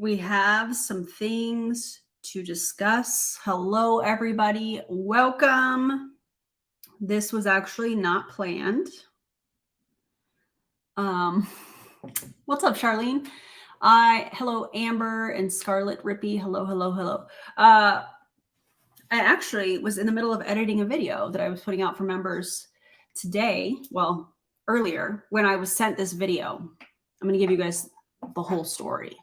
we have some things to discuss. Hello, everybody. Welcome. This was actually not planned. What's up, Charlene? Hello, Amber and Scarlet Rippy. Hello. I actually was in the middle of editing a video that I was putting out for members today. Well, earlier when I was sent this video. I'm going to give you guys the whole story.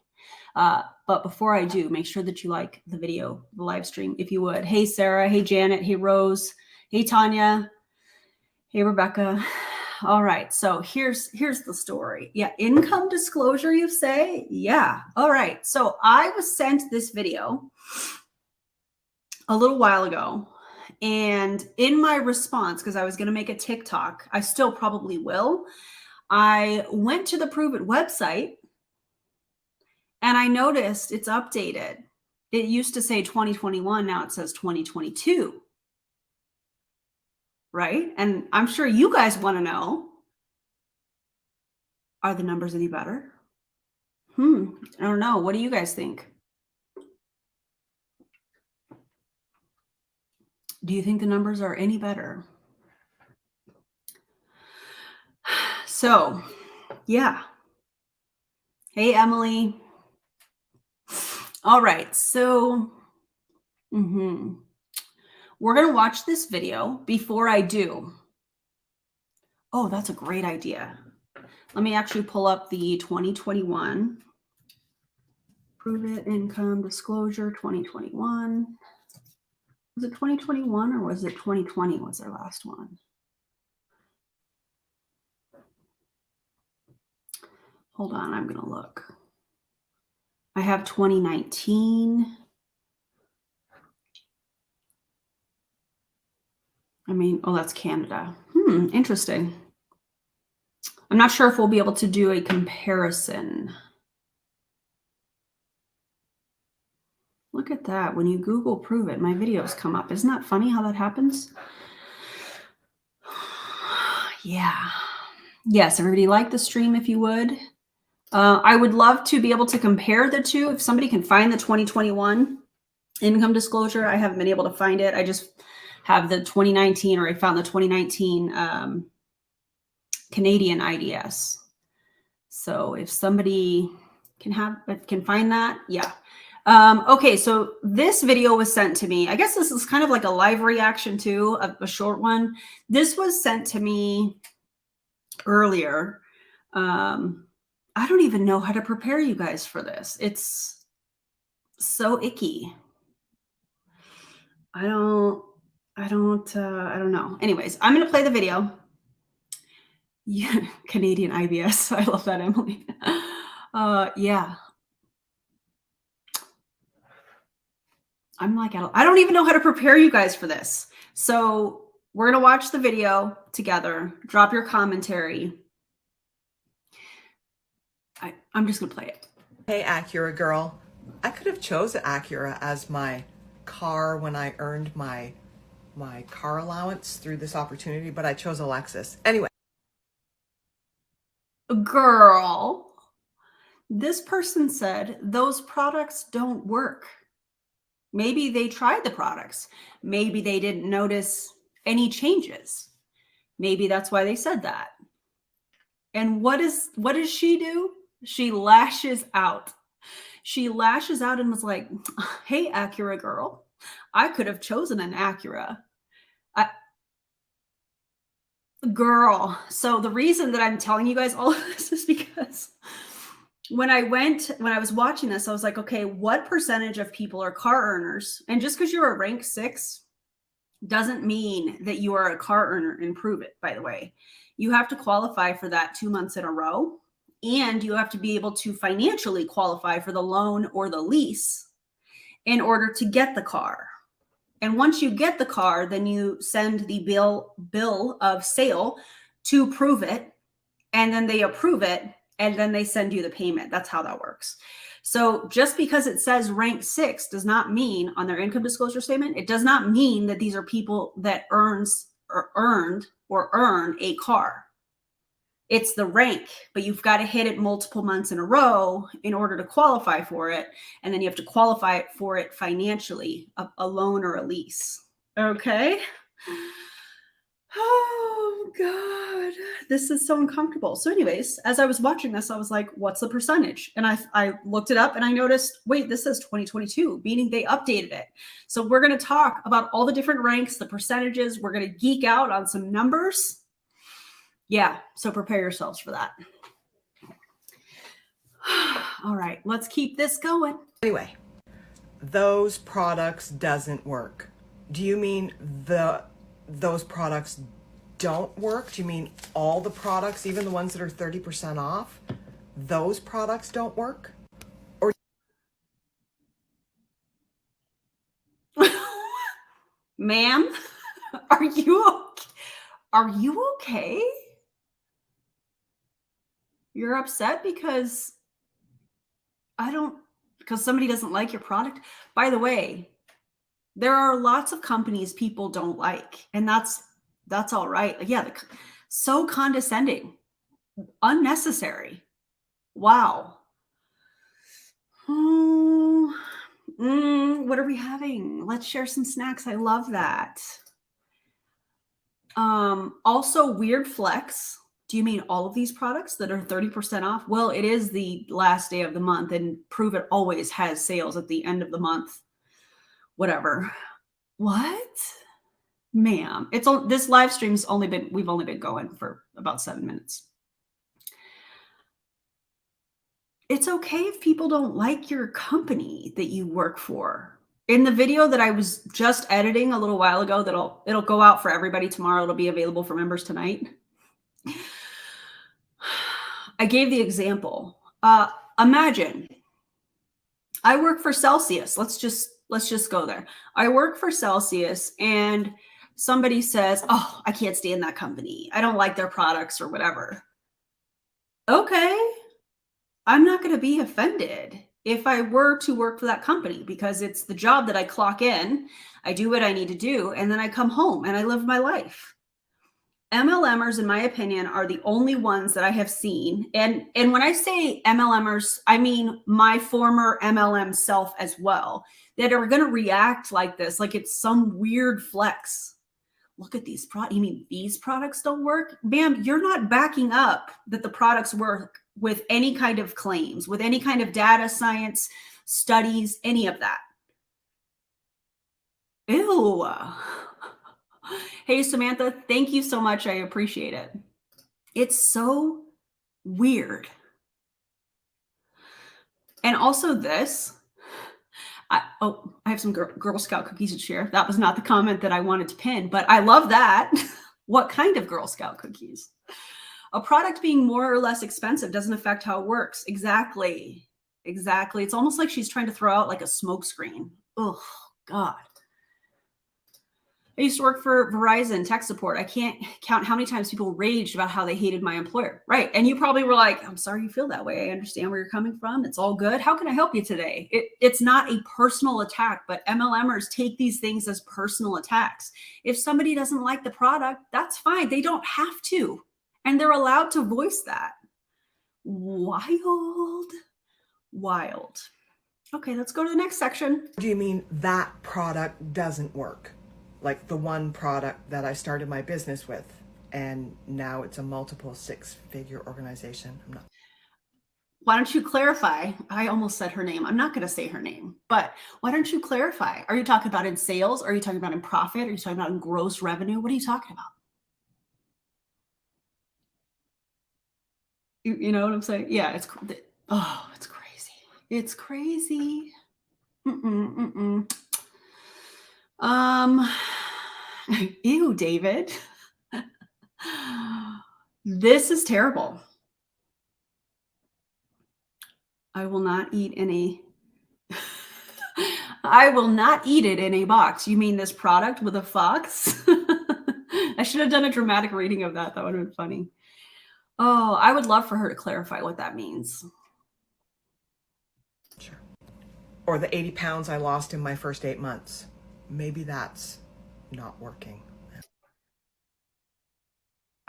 But before I do, make sure that you like the video, the live stream, if you would. Hey, Sarah. Hey, Janet. Hey, Rose. Hey, Tanya. Hey, Rebecca. All right. So here's the story. Yeah. Income disclosure, you say? Yeah. All right. So I was sent this video a little while ago. And in my response, because I was going to make a TikTok, I still probably will. I went to the Pruvit website and I noticed it's updated. It used to say 2021. Now it says 2022. Right? And I'm sure you guys want to know, are the numbers any better? I don't know. What do you guys think? Do you think the numbers are any better? So, yeah. Hey, Emily. All right. So, we're going to watch this video. Before I do, oh, that's a great idea. Let me actually pull up the 2021 Pruvit income disclosure 2021. Was it 2021 or was it 2020 was their last one? Hold on, I'm going to look. I have 2019. Oh, that's Canada. Interesting. I'm not sure if we'll be able to do a comparison. Look at that. When you Google Pruvit, my videos come up. Isn't that funny how that happens? Yeah. Yes, everybody like the stream if you would. I would love to be able to compare the two. If somebody can find the 2021 income disclosure, I haven't been able to find it. I just have the 2019, or I found the 2019 Canadian IDS. So if somebody can find that, yeah. Okay, so this video was sent to me. I guess this is kind of like a live reaction to a short one. This was sent to me earlier. I don't even know how to prepare you guys for this. It's so icky. I don't know. Anyways, I'm going to play the video. Yeah, Canadian IBS. I love that, Emily. Yeah. I'm like, I don't even know how to prepare you guys for this. So we're going to watch the video together. Drop your commentary. I'm just going to play it. Hey, Acura girl. I could have chosen Acura as my car when I earned my car allowance through this opportunity, but I chose a Lexus. Anyway. Girl, this person said those products don't work. Maybe they tried the products. Maybe they didn't notice any changes. Maybe that's why they said that. And what does she do? She lashes out. She lashes out and was like, hey, Acura girl, I could have chosen an Acura. Girl. So the reason that I'm telling you guys all of this is because when I was watching this, I was like, okay, what percentage of people are car earners? And just because you're a rank 6 doesn't mean that you are a car earner in Pruvit, by the way. You have to qualify for that 2 months in a row, and you have to be able to financially qualify for the loan or the lease in order to get the car. And once you get the car, then you send the bill of sale to Pruvit, and then they approve it, and then they send you the payment. That's how that works. So just because it says rank 6 does not mean on their income disclosure statement, it does not mean that these are people that earn a car. It's the rank, but you've got to hit it multiple months in a row in order to qualify for it. And then you have to qualify for it financially, a loan or a lease. Okay. Oh God, this is so uncomfortable. So anyways, as I was watching this, I was like, what's the percentage? And I looked it up and I noticed, wait, this says 2022, meaning they updated it. So we're going to talk about all the different ranks, the percentages. We're going to geek out on some numbers. Yeah, so prepare yourselves for that. All right, let's keep this going. Anyway, those products doesn't work. Do you mean those products don't work? Do you mean all the products, even the ones that are 30% off, those products don't work? Or Ma'am, are you okay? Are you okay? You're upset because because somebody doesn't like your product. By the way, there are lots of companies people don't like, and that's all right. Yeah, so condescending, unnecessary. Wow. What are we having? Let's share some snacks. I love that. Also weird flex. Do you mean all of these products that are 30% off? Well, it is the last day of the month, and Pruvit always has sales at the end of the month. Whatever. What? Ma'am. This live stream's we've only been going for about 7 minutes. It's okay if people don't like your company that you work for. In the video that I was just editing a little while ago, it'll go out for everybody tomorrow. It'll be available for members tonight. I gave the example. Imagine I work for Celsius. Let's just go there. I work for Celsius and somebody says, "Oh, I can't stand that company. I don't like their products or whatever." Okay. I'm not going to be offended if I were to work for that company because it's the job that I clock in, I do what I need to do, and then I come home and I live my life. MLMers, in my opinion, are the only ones that I have seen. And when I say MLMers, I mean my former MLM self as well, that are going to react like this, like it's some weird flex. Look at these products. You mean these products don't work? Ma'am, you're not backing up that the products work with any kind of claims, with any kind of data science, studies, any of that. Ew. Hey, Samantha, thank you so much. I appreciate it. It's so weird. And also this, I have some Girl Scout cookies to share. That was not the comment that I wanted to pin, but I love that. What kind of Girl Scout cookies? A product being more or less expensive doesn't affect how it works. Exactly. Exactly. It's almost like she's trying to throw out like a smoke screen. Oh, God. I used to work for Verizon tech support. I can't count how many times people raged about how they hated my employer. Right. And you probably were like, I'm sorry you feel that way. I understand where you're coming from. It's all good. How can I help you today? It's not a personal attack, but MLMers take these things as personal attacks. If somebody doesn't like the product, that's fine. They don't have to. And they're allowed to voice that. Wild. Wild. Okay, let's go to the next section. do you mean that product doesn't work? Like the one product that I started my business with, and now it's a multiple six-figure organization. I'm not. Why don't you clarify? I almost said her name. I'm not going to say her name, but why don't you clarify? Are you talking about in sales? Are you talking about in profit? Are you talking about in gross revenue? What are you talking about? You know what I'm saying? Yeah, it's crazy. It's crazy. Ew, David. This is terrible. I will not eat any. I will not eat it in a box. You mean this product with a fox? I should have done a dramatic reading of that. That would have been funny. Oh, I would love for her to clarify what that means. Sure. Or the 80 pounds I lost in my first 8 months. Maybe that's not working.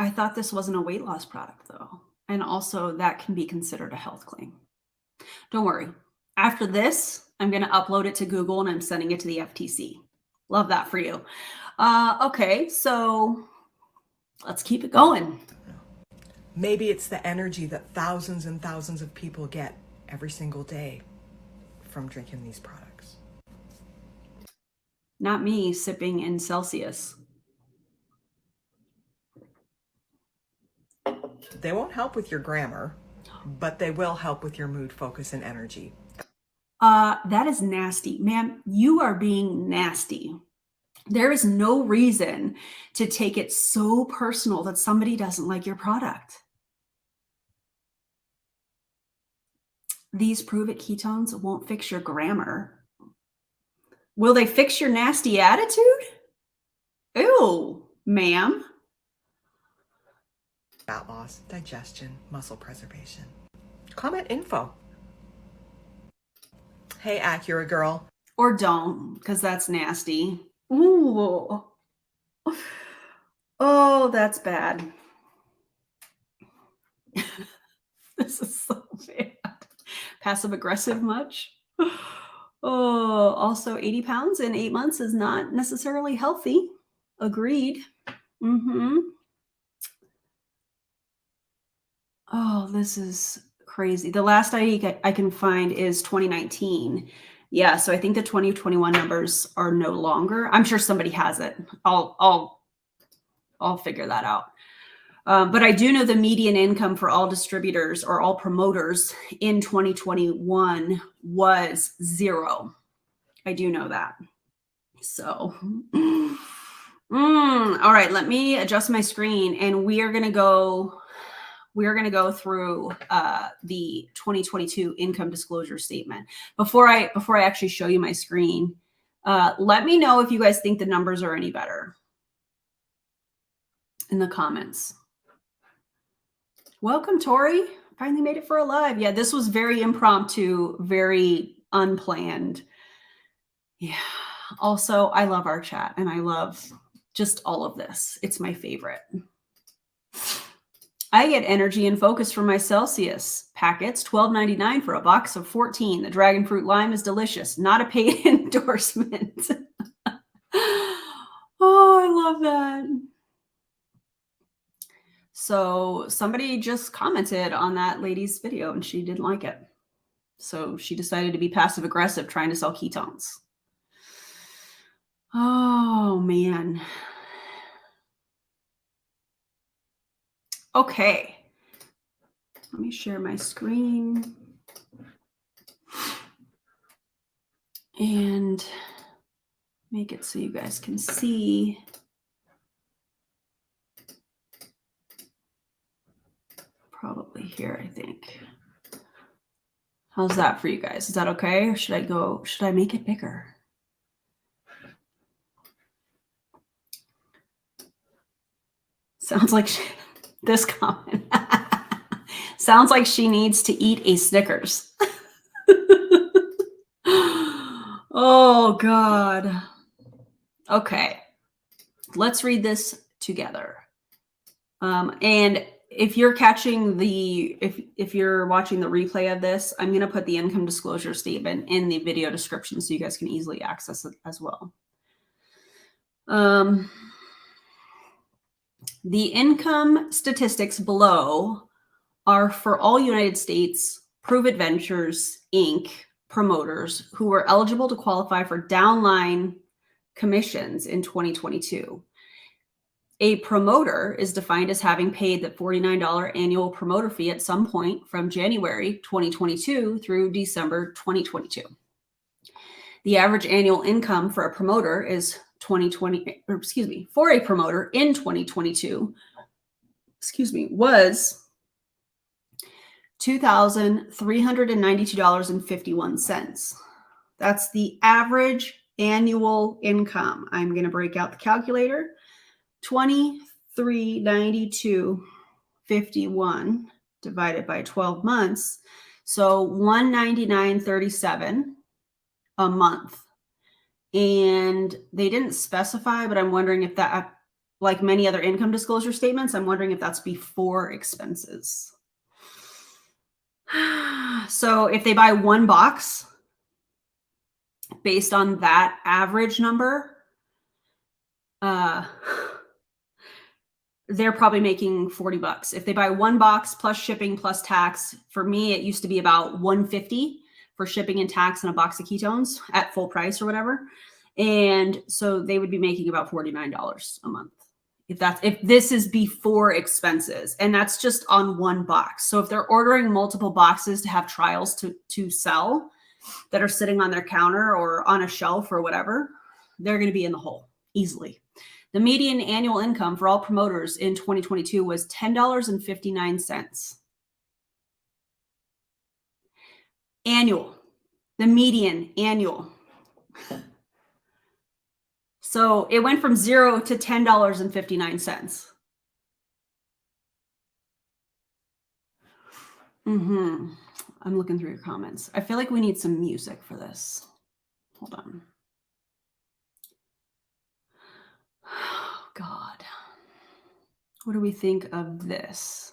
I thought this wasn't a weight loss product though. And also that can be considered a health claim. Don't worry. After this, I'm going to upload it to Google and I'm sending it to the FTC. Love that for you. Okay, so let's keep it going. Maybe it's the energy that thousands and thousands of people get every single day from drinking these products. Not me sipping in Celsius. They won't help with your grammar, but they will help with your mood, focus, and energy. That is nasty. Ma'am, you are being nasty. There is no reason to take it so personal that somebody doesn't like your product. These Pruvit ketones won't fix your grammar. Will they fix your nasty attitude? Ew, ma'am. Fat loss, digestion, muscle preservation. Comment info. Hey, Acura girl. Or don't, because that's nasty. Ooh. Oh, that's bad. This is so bad. Passive aggressive much? Oh, also 80 pounds in 8 months is not necessarily healthy. Agreed. Oh, this is crazy. The last I can find is 2019. Yeah, so I think the 2021 numbers are no longer. I'm sure somebody has it. I'll figure that out. But I do know the median income for all distributors or all promoters in 2021 was 0. I do know that. So, all right, let me adjust my screen and we are going to go through the 2022 income disclosure statement. Before I actually show you my screen, let me know if you guys think the numbers are any better in the comments. Welcome, Tori. Finally made it for a live. Yeah, this was very impromptu, very unplanned. Yeah. Also, I love our chat and I love just all of this. It's my favorite. I get energy and focus from my Celsius packets, $12.99 for a box of 14. The dragon fruit lime is delicious. Not a paid endorsement. Oh, I love that. So somebody just commented on that lady's video and she didn't like it. So she decided to be passive aggressive trying to sell ketones. Oh, man. Okay. Let me share my screen and make it so you guys can see. Probably here, I think. How's that for you guys? Is that okay? Or should I make it bigger? Sounds like this comment. Sounds like she needs to eat a Snickers. Oh, God. Okay. Let's read this together. And if you're catching if you're watching the replay of this, I'm going to put the income disclosure statement in the video description so you guys can easily access it as well. The income statistics below are for all United States Pruvit Ventures, Inc. promoters who were eligible to qualify for downline commissions in 2022. A promoter is defined as having paid the $49 annual promoter fee at some point from January 2022 through December 2022. The average annual income for a promoter is for a promoter in 2022, was $2,392.51. That's the average annual income. I'm going to break out the calculator. 2392.51 divided by 12 months. So 199.37 a month. And they didn't specify, but I'm wondering if that like many other income disclosure statements. I'm wondering if that's before expenses. So if they buy one box, based on that average number, they're probably making $40. If they buy one box plus shipping plus tax, for me, it used to be about $150 for shipping and tax and a box of ketones at full price or whatever. And so they would be making about $49 a month. If this is before expenses, and that's just on one box. So if they're ordering multiple boxes to have trials to sell that are sitting on their counter or on a shelf or whatever, they're going to be in the hole easily. The median annual income for all promoters in 2022 was $10.59. Annual. The median annual. So it went from $0 to $10.59. I'm looking through your comments. I feel like we need some music for this. Hold on. Oh, God. What do we think of this?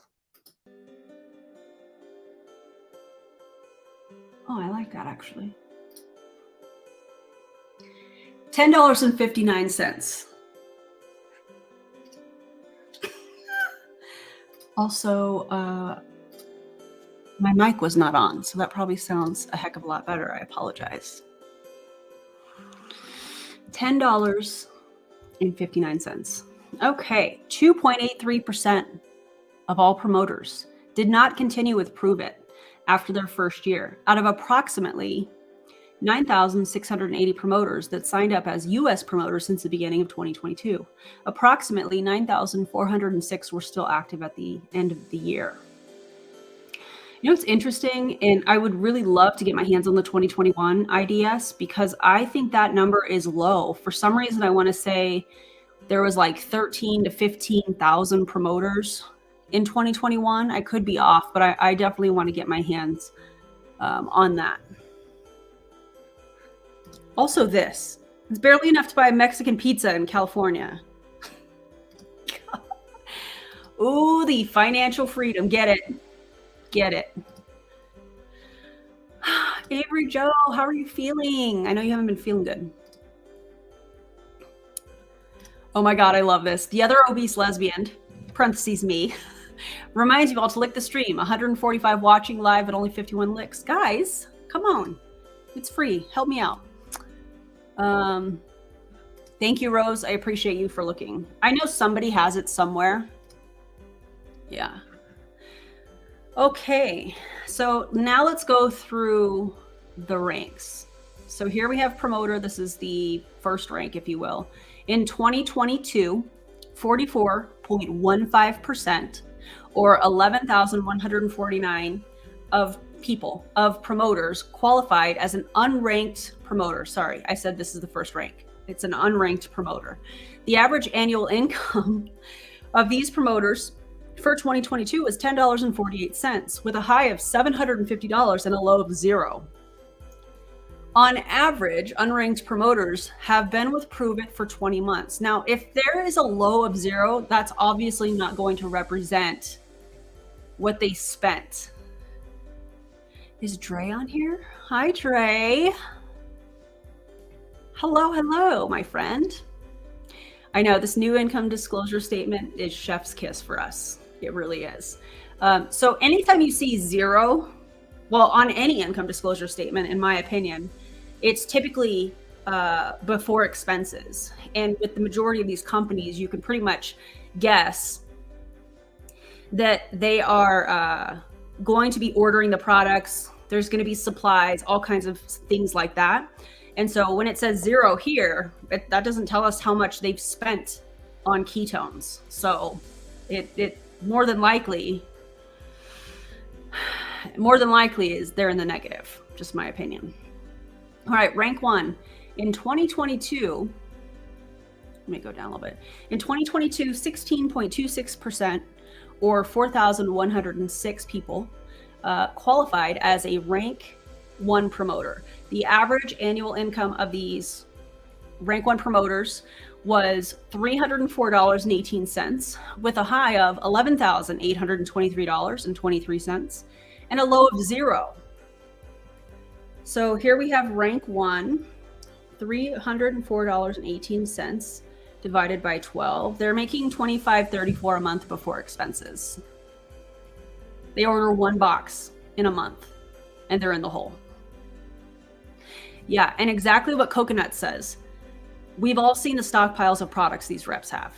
Oh, I like that actually. $10.59. Also, my mic was not on, so that probably sounds a heck of a lot better. I apologize. $10.59. Okay, 2.83% of all promoters did not continue with Pruvit after their first year. Out of approximately 9,680 promoters that signed up as U.S. promoters since the beginning of 2022, approximately 9,406 were still active at the end of the year. You know, it's interesting, and I would really love to get my hands on the 2021 IDS because I think that number is low. For some reason, I want to say there was like 13 to 15,000 promoters in 2021. I could be off, but I definitely want to get my hands on that. Also this, it's barely enough to buy a Mexican pizza in California. Ooh, the financial freedom, get it. Get it. Avery Joe, how are you feeling? I know you haven't been feeling good. Oh my God, I love this. The other obese lesbian, parentheses me, reminds you all to lick the stream. 145 watching live and only 51 licks. Guys, come on. It's free. Help me out. Thank you, Rose. I appreciate you for looking. I know somebody has it somewhere. Yeah. Okay, so now let's go through the ranks. So here we have promoter. This is the first rank, if you will. In 2022, 44.15% or 11,149 of promoters qualified as an unranked promoter. Sorry, I said this is the first rank. It's an unranked promoter. The average annual income of these promoters for 2022 was $10.48 with a high of $750 and a low of 0. On average, unranked promoters have been with Pruvit for 20 months. Now, if there is a low of 0, that's obviously not going to represent what they spent. Is Dre on here? Hi, Dre. Hello, hello, my friend. I know this new income disclosure statement is chef's kiss for us. It really is. So anytime you see 0, well, on any income disclosure statement, in my opinion, it's typically before expenses. And with the majority of these companies, you can pretty much guess that they are going to be ordering the products. There's going to be supplies, all kinds of things like that. And so when it says 0 here, that doesn't tell us how much they've spent on ketones. So it more than likely is they're in the negative, just my opinion. All right, rank 1. In 2022, let me go down a little bit. In 2022, 16.26% or 4,106 people qualified as a rank 1 promoter. The average annual income of these rank 1 promoters was $304.18, with a high of $11,823.23 and a low of 0. So here we have rank 1, $304.18 divided by 12. They're making $25.34 a month before expenses. They order 1 box in a month and they're in the hole. Yeah, and exactly what Coconut says. We've all seen the stockpiles of products these reps have.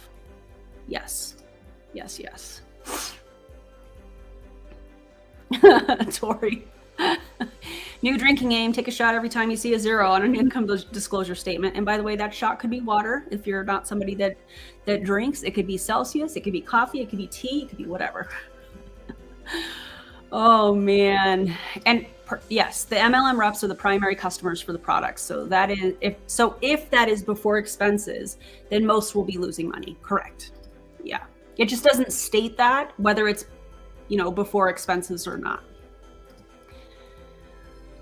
Yes. Yes, yes. Tori. New drinking aim, take a shot every time you see a 0 on an income disclosure statement. And by the way, that shot could be water if you're not somebody that drinks. It could be Celsius, it could be coffee, it could be tea, it could be whatever. Oh man. And yes, the MLM reps are the primary customers for the products. So that is if that is before expenses, then most will be losing money. Correct. Yeah. It just doesn't state that whether it's, before expenses or not.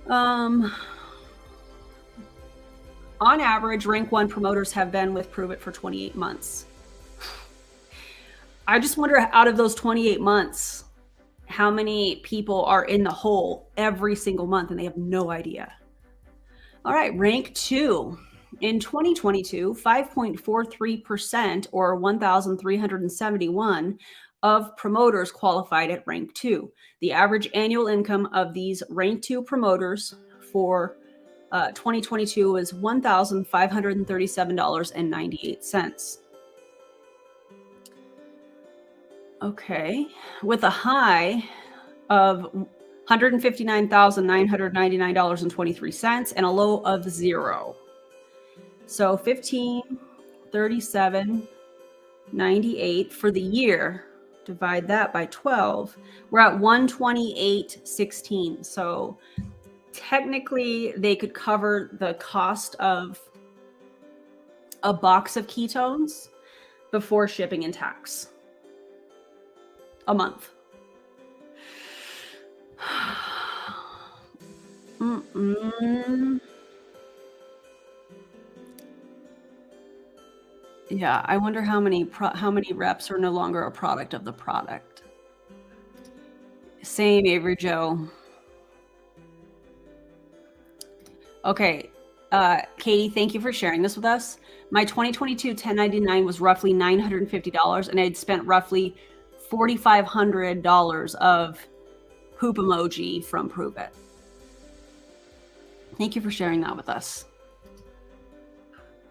On average, rank 1 promoters have been with Pruvit for 28 months. I just wonder, out of those 28 months, how many people are in the hole every single month and they have no idea. All right, rank 2. In 2022, 5.43%, or 1,371 of promoters qualified at rank 2. The average annual income of these rank 2 promoters for 2022 was $1,537.98. Okay, with a high of $159,999.23 and a low of 0. So 1537.98 for the year. Divide that by 12. We're at 128.16. So technically, they could cover the cost of a box of ketones before shipping and tax. A month. Yeah, I wonder how many reps are no longer a product of the product. Same, Avery Joe. Okay, Katie, thank you for sharing this with us. My 2022 1099 was roughly $950, and I had spent roughly $4,500 of poop emoji from Pruvit. Thank you for sharing that with us.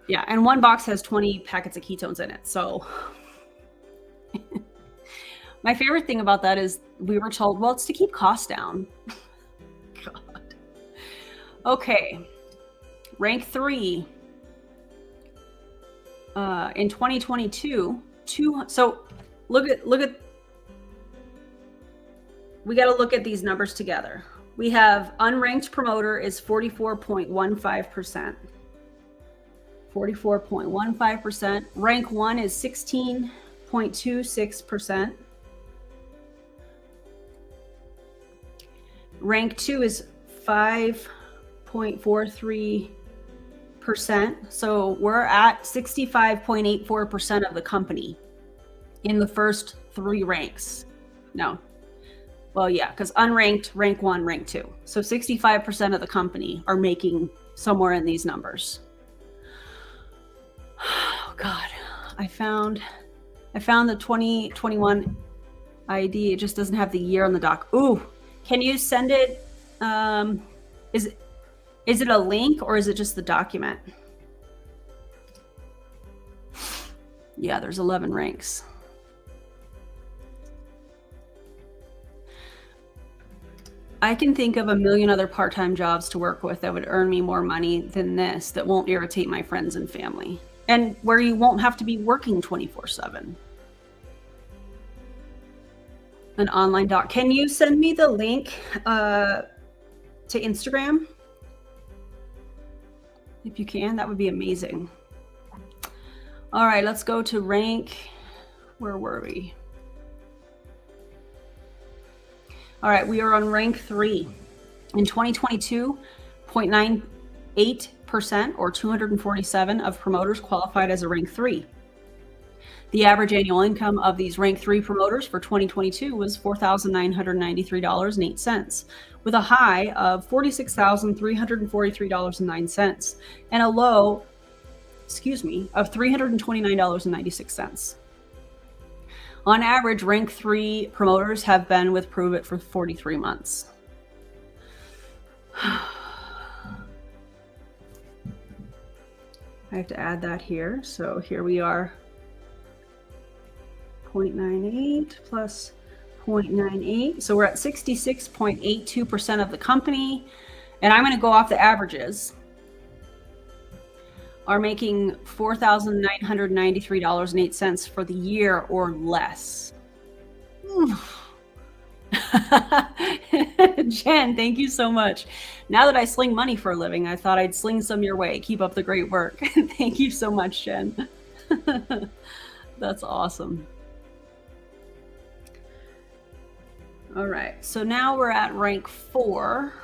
Yeah, and 1 box has 20 packets of ketones in it. So my favorite thing about that is we were told, well, it's to keep costs down. God. Okay, rank 3. In 2022, so look at, we got to look at these numbers together. We have unranked promoter is 44.15%. 44.15%. Rank 1 is 16.26%. Rank 2 is 5.43%. So we're at 65.84% of the company in the first 3 ranks. No. Well, yeah, because unranked, rank 1, rank 2. So 65% of the company are making somewhere in these numbers. Oh, God, I found the 2021 ID. It just doesn't have the year on the doc. Ooh, can you send it? Is it a link or is it just the document? Yeah, there's 11 ranks. I can think of a million other part-time jobs to work with that would earn me more money than this, that won't irritate my friends and family, and where you won't have to be working 24/7. An online doc. Can you send me the link to Instagram? If you can, that would be amazing. All right, let's go to rank. Where were we? All right, we are on rank 3. In 2022, 0.98 or 247 of promoters qualified as a rank 3. The average annual income of these rank 3 promoters for 2022 was $4,993.08, with a high of $46,343.09 and a low, of $329.96. On average, rank 3 promoters have been with Pruvit for 43 months. I have to add that here. So here we are, 0.98 plus 0.98. So we're at 66.82% of the company. And I'm going to go off the averages. Are making $4,993.08 for the year or less. Jen, thank you so much. Now that I sling money for a living, I thought I'd sling some your way. Keep up the great work. Thank you so much, Jen. That's awesome. All right, so now we're at rank 4.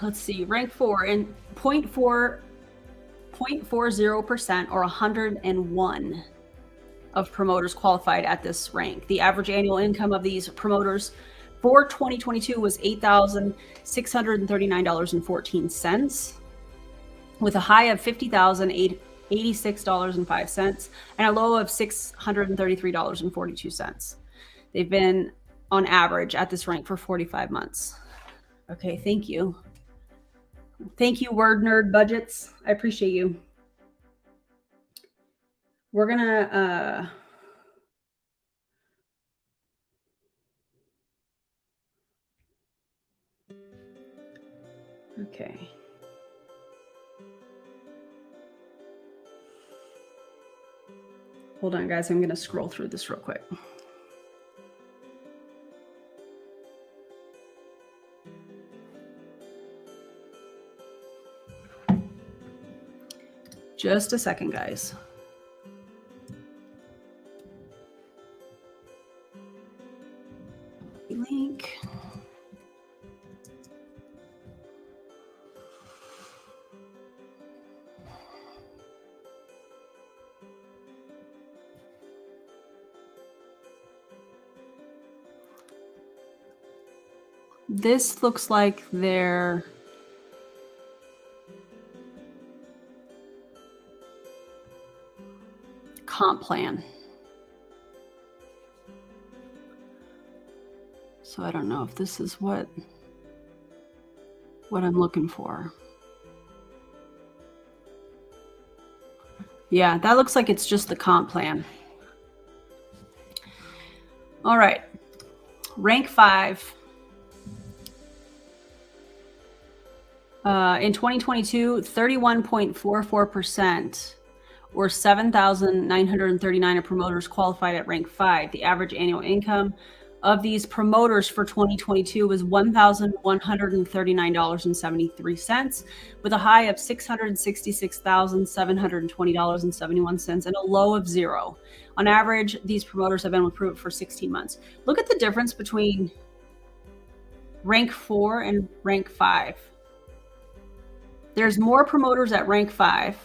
Let's see, rank 4 in 0.40% or 101 of promoters qualified at this rank. The average annual income of these promoters for 2022 was $8,639.14, with a high of $50,086.05 and a low of $633.42. They've been on average at this rank for 45 months. Okay, thank you. Thank you, Word Nerd Budgets. I appreciate you. We're gonna okay. Hold on, guys. I'm gonna scroll through this real quick. Just a second, guys. Link. This looks like their comp plan. So I don't know if this is what I'm looking for. Yeah, that looks like it's just the comp plan. All right, rank 5. In 2022, 31.44%. or 7,939 of promoters qualified at rank 5. The average annual income of these promoters for 2022 was $1,139.73, with a high of $666,720.71 and a low of 0. On average, these promoters have been with Pruvit for 16 months. Look at the difference between rank 4 and rank 5. There's more promoters at rank 5,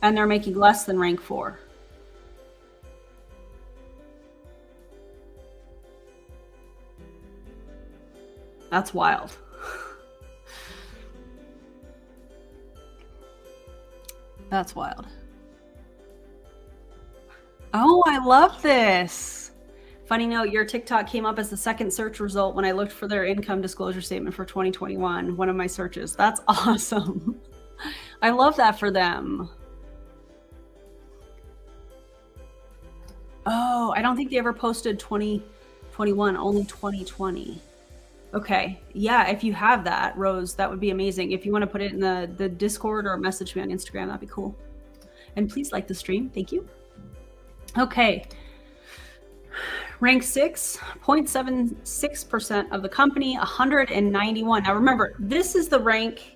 and they're making less than rank 4. That's wild. That's wild. Oh, I love this. Funny note, your TikTok came up as the second search result when I looked for their income disclosure statement for 2021, one of my searches. That's awesome. I love that for them. Oh, I don't think they ever posted 2021, only 2020. Okay. Yeah, if you have that, Rose, that would be amazing. If you want to put it in the Discord or message me on Instagram, that'd be cool. And please like the stream. Thank you. Okay. Rank 6, 0.76% of the company, 191. Now remember, this is the rank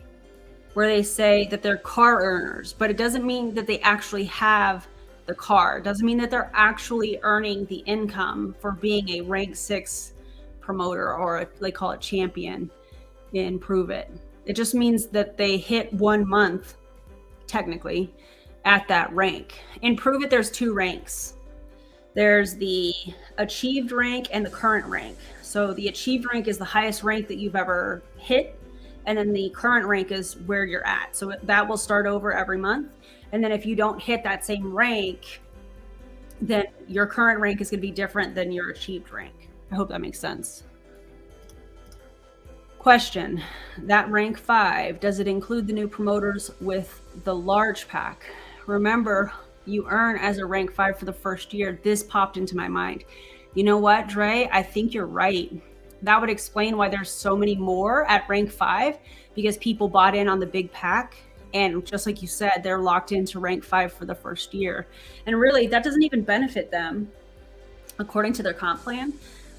where they say that they're car earners, but it doesn't mean that they actually have the car. It doesn't mean that they're actually earning the income for being a rank 6 promoter, or they call it champion in Pruvit. It just means that they hit 1 month, technically, at that rank. In Pruvit, there's 2 ranks. There's the achieved rank and the current rank. So the achieved rank is the highest rank that you've ever hit, and then the current rank is where you're at. So that will start over every month. And then if you don't hit that same rank, then your current rank is going to be different than your achieved rank. I hope that makes sense. Question, that rank 5, does it include the new promoters with the large pack? Remember, you earn as a rank 5 for the first year. This popped into my mind. You know what, Dre? I think you're right. That would explain why there's so many more at rank 5, because people bought in on the big pack. And just like you said, they're locked into rank 5 for the first year. And really, that doesn't even benefit them, according to their comp plan,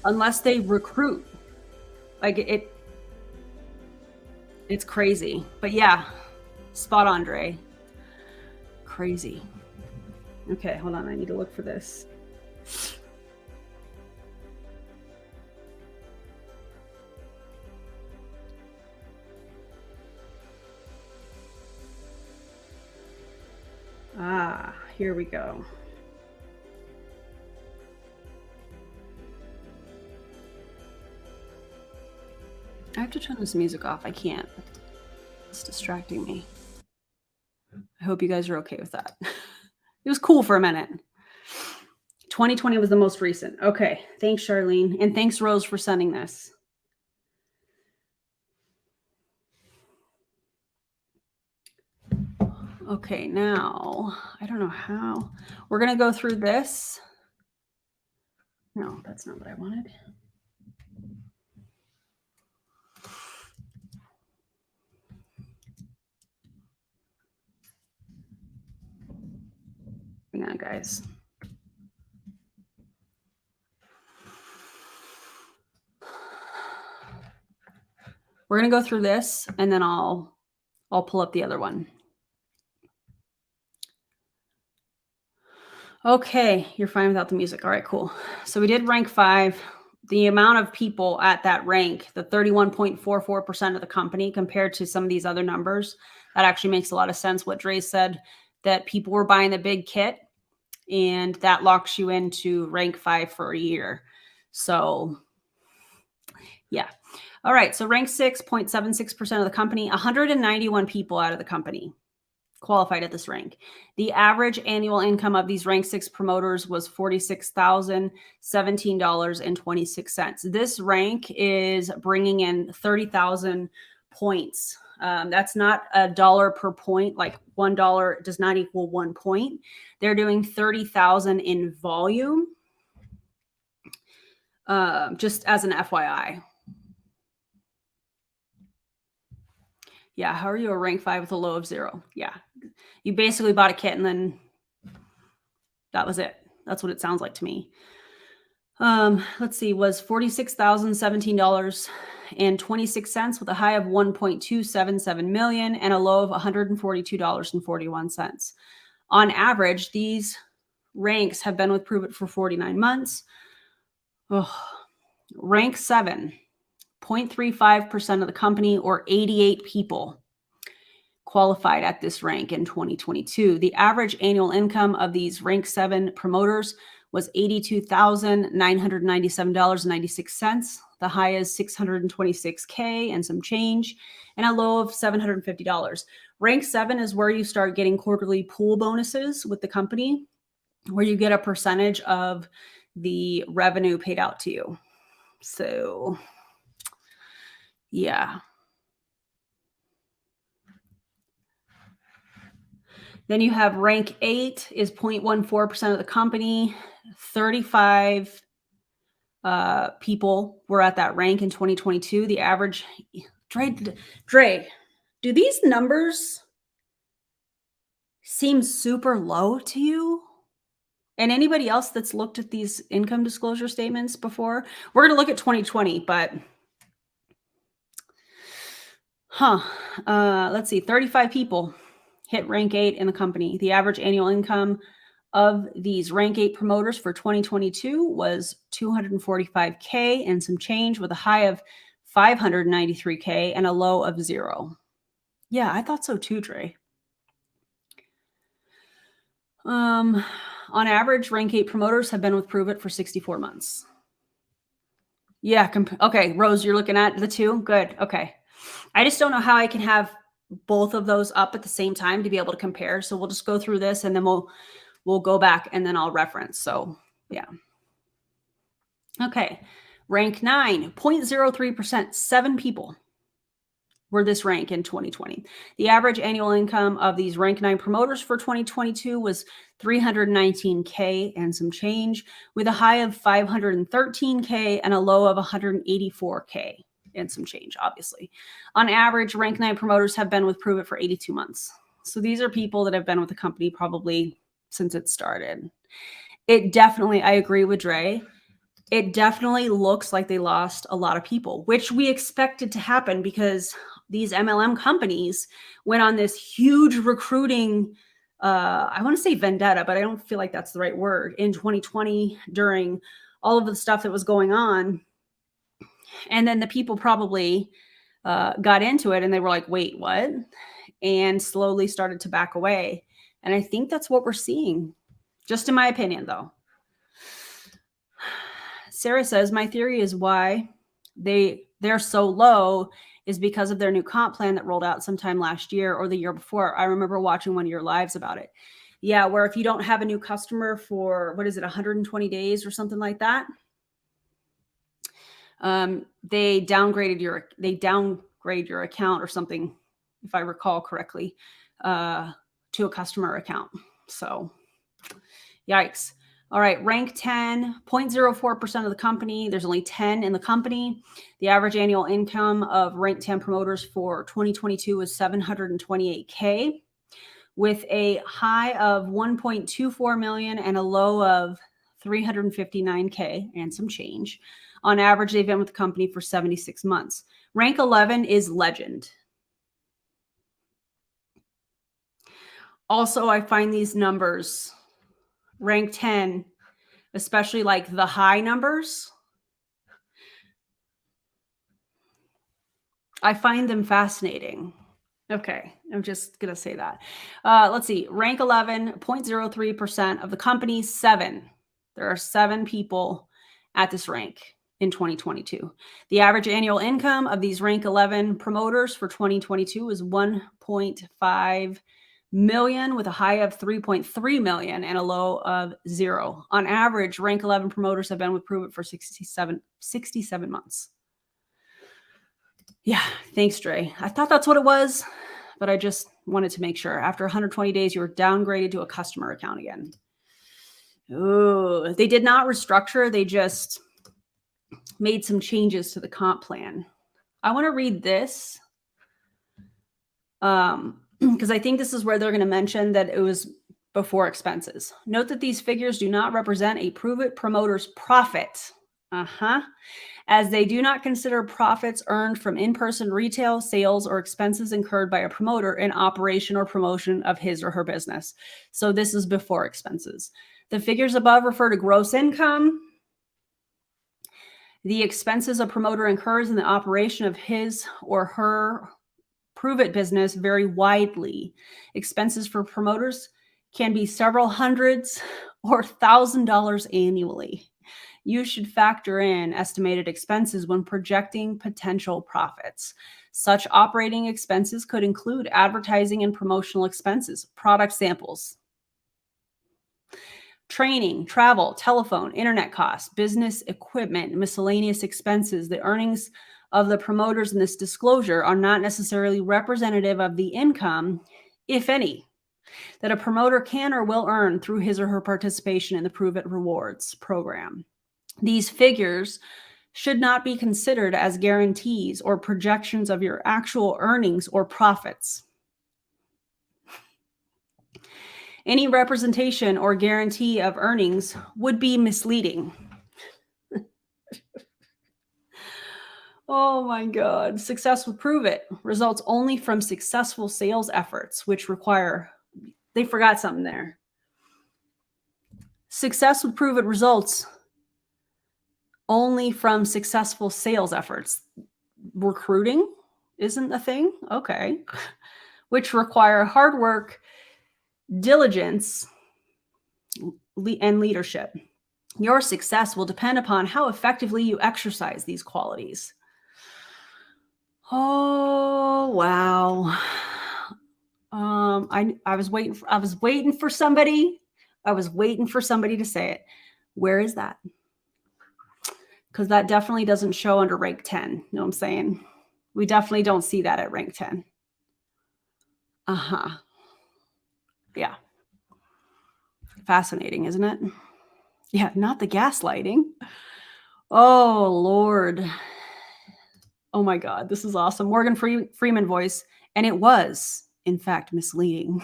unless they recruit. Like it's crazy. But yeah, spot on, Dre. Crazy. Okay, hold on. I need to look for this. Ah, here we go. I have to turn this music off. I can't. It's distracting me. I hope you guys are okay with that. It was cool for a minute. 2020 was the most recent. Okay. Thanks, Charlene. And thanks, Rose, for sending this. Okay, now, I don't know how. We're going to go through this. No, that's not what I wanted. Hang on, guys. We're going to go through this, and then I'll pull up the other one. Okay, you're fine without the music. All right, cool. So we did rank 5. The amount of people at that rank, the 31.44% of the company, compared to some of these other numbers, that actually makes a lot of sense. What Dre said, that people were buying the big kit, and that locks you into rank 5 for a year. So yeah. All right. So rank 6.76% of the company, 191 people out of the company qualified at this rank. The average annual income of these rank 6 promoters was $46,017.26. This rank is bringing in 30,000 points. That's not a dollar per point. Like $1 does not equal 1 point. They're doing 30,000 in volume. Just as an FYI. Yeah. How are you a rank 5 with a low of 0? Yeah. You basically bought a kit and then that was it. That's what it sounds like to me. Let's see, was $46,017.26 with a high of 1.277 million and a low of $142.41. On average, these ranks have been with Pruvit for 49 months. Rank 7, 0.35% of the company, or 88 people, qualified at this rank in 2022. The average annual income of these rank 7 promoters was $82,997.96. The high is $626K and some change, and a low of $750. Rank 7 is where you start getting quarterly pool bonuses with the company, where you get a percentage of the revenue paid out to you. So, yeah. Then you have rank 8 is 0.14% of the company. 35 people were at that rank in 2022. The average, Dre, do these numbers seem super low to you? And anybody else that's looked at these income disclosure statements before? We're going to look at 2020, but let's see, 35 people hit rank 8 in the company. The average annual income of these rank 8 promoters for 2022 was 245K and some change, with a high of 593K and a low of 0. Yeah, I thought so too, Dre. On average, rank 8 promoters have been with Pruvit for 64 months. Yeah. Okay. Rose, you're looking at the two. Good. Okay. I just don't know how I can have both of those up at the same time to be able to compare. So we'll just go through this and then we'll go back and then I'll reference. So yeah. Okay. Rank 9, 0.03%, 7 people were this rank in 2020. The average annual income of these rank 9 promoters for 2022 was 319K and some change, with a high of 513K and a low of 184K and some change, obviously. On average, rank 9 promoters have been with Pruvit for 82 months. So these are people that have been with the company probably since it started. It definitely, I agree with Dre, it definitely looks like they lost a lot of people, which we expected to happen because these MLM companies went on this huge recruiting, I want to say vendetta, but I don't feel like that's the right word, in 2020 during all of the stuff that was going on. And then the people probably got into it and they were like, wait, what? And slowly started to back away. And I think that's what we're seeing, just in my opinion, though. Sarah says, my theory is why they're so low is because of their new comp plan that rolled out sometime last year or the year before. I remember watching one of your lives about it. Yeah, where if you don't have a new customer for, 120 days or something like that, they downgrade your account or something, if I recall correctly, to a customer account. So, yikes. All right, rank 10, 0.04% of the company. There's only 10 in the company. The average annual income of rank 10 promoters for 2022 was 728K, with a high of 1.24 million and a low of 359K and some change. On average, they've been with the company for 76 months. Rank 11 is legend. Also, I find these numbers, rank 10, especially like the high numbers, I find them fascinating. Okay, I'm just going to say that. Let's see. Rank 11, 0.03% of the company, 7. There are 7 people at this rank in 2022. The average annual income of these rank 11 promoters for 2022 is 1.5 million, with a high of 3.3 million and a low of 0. On average, rank 11 promoters have been with Pruvit for 67 months. Yeah, thanks, Dre. I thought that's what it was, but I just wanted to make sure. After 120 days, you were downgraded to a customer account again. Ooh, they did not restructure. They just made some changes to the comp plan. I want to read this because I think this is where they're going to mention that it was before expenses. Note that these figures do not represent a Pruvit promoter's profit. As they do not consider profits earned from in-person retail sales or expenses incurred by a promoter in operation or promotion of his or her business. So this is before expenses. The figures above refer to gross income. The expenses a promoter incurs in the operation of his or her Pruvit business vary widely. Expenses for promoters can be several hundreds or $1,000 annually. You should factor in estimated expenses when projecting potential profits. Such operating expenses could include advertising and promotional expenses, product samples, training, travel, telephone, internet costs, business equipment, miscellaneous expenses. The earnings of the promoters in this disclosure are not necessarily representative of the income, if any, that a promoter can or will earn through his or her participation in the Pruvit Rewards program. These figures should not be considered as guarantees or projections of your actual earnings or profits. Any representation or guarantee of earnings would be misleading. Oh my God. Success with Pruvit results only from successful sales efforts, which require, they forgot something there. Success with Pruvit results only from successful sales efforts. Recruiting isn't a thing? Okay. Which require hard work, diligence, and leadership. Your success will depend upon how effectively you exercise these qualities. Oh, wow. I was waiting for somebody. I was waiting for somebody to say it. Where is that? Because that definitely doesn't show under rank 10. You know what I'm saying? We definitely don't see that at rank 10. Uh-huh. Yeah. Fascinating, isn't it? Yeah, not the gaslighting. Oh, Lord. Oh, my God. This is awesome. Morgan Freeman voice. And it was, in fact, misleading.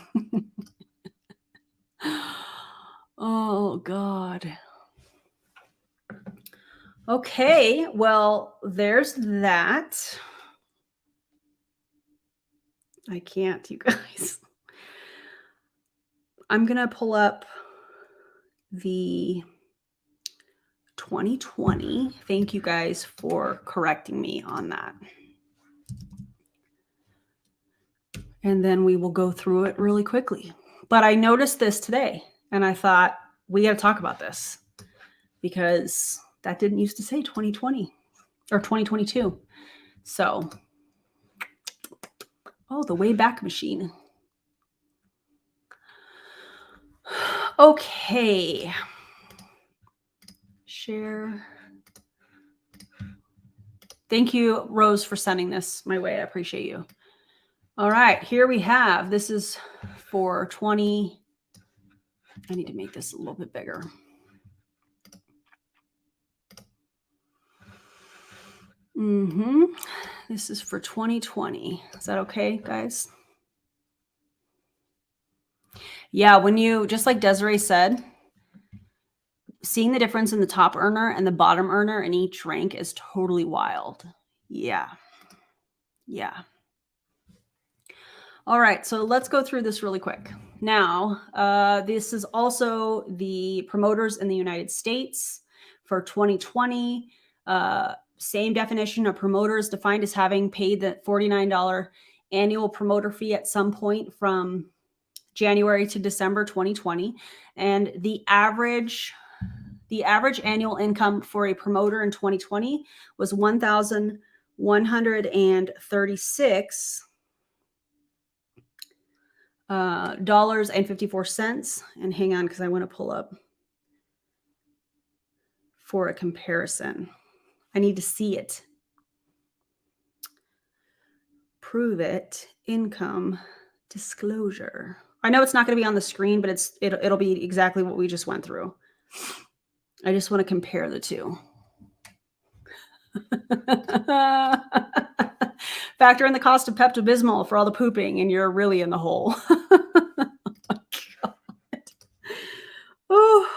Oh, God. Okay, well, there's that. I can't, you guys. I'm going to pull up the 2020. Thank you guys for correcting me on that. And then we will go through it really quickly. But I noticed this today, and I thought, we got to talk about this because that didn't used to say 2020 or 2022. So, oh, the Wayback Machine. Okay. Share. Thank you, Rose, for sending this my way. I appreciate you. All right, here we have, this is for 20. I need to make this a little bit bigger. This is for 2020. Is that okay, guys? Yeah, when you, just like Desiree said, seeing the difference in the top earner and the bottom earner in each rank is totally wild. Yeah. Yeah. All right, so let's go through this really quick. Now, this is also the promoters in the United States for 2020. Same definition of promoters, defined as having paid the $49 annual promoter fee at some point from January to December 2020. And the average annual income for a promoter in 2020 was $1,136 dollars and 54 cents. And hang on, because I want to pull up for a comparison. I need to see it. Pruvit income disclosure. I know it's not going to be on the screen, but it'll be exactly what we just went through. I just want to compare the two. Factor in the cost of Pepto-Bismol for all the pooping, and you're really in the hole. Oh,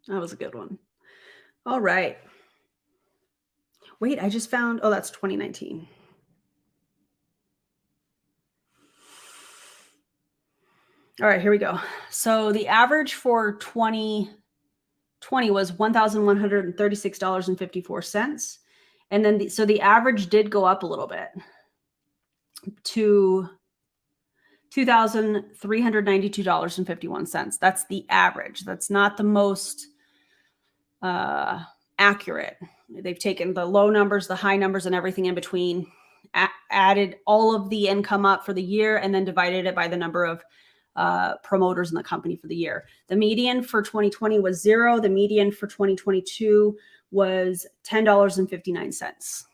that was a good one. All right. Wait, I just found, oh, that's 2019. All right, here we go. So the average for 2020 was $1,136.54. And then, so the average did go up a little bit to $2,392.51. That's the average. That's not the most accurate. They've taken the low numbers, the high numbers, and everything in between, added all of the income up for the year, and then divided it by the number of promoters in the company for the year. The median for 2020 was 0. The median for 2022 was $10.59.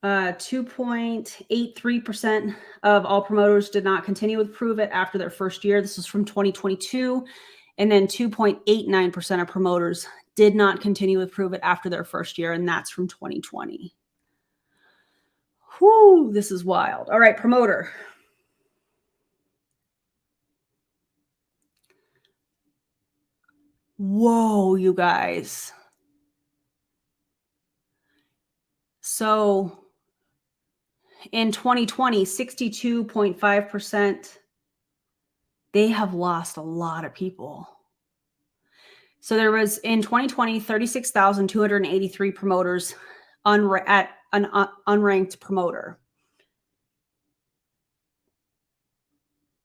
2.83% of all promoters did not continue with Pruvit after their first year. This was from 2022. And then 2.89% of promoters did not continue with Pruvit after their first year. And that's from 2020. Whew, this is wild. All right, promoter. Whoa, you guys. So in 2020, 62.5% they have lost a lot of people. So there was in 2020, 36,283 promoters at an unranked promoter.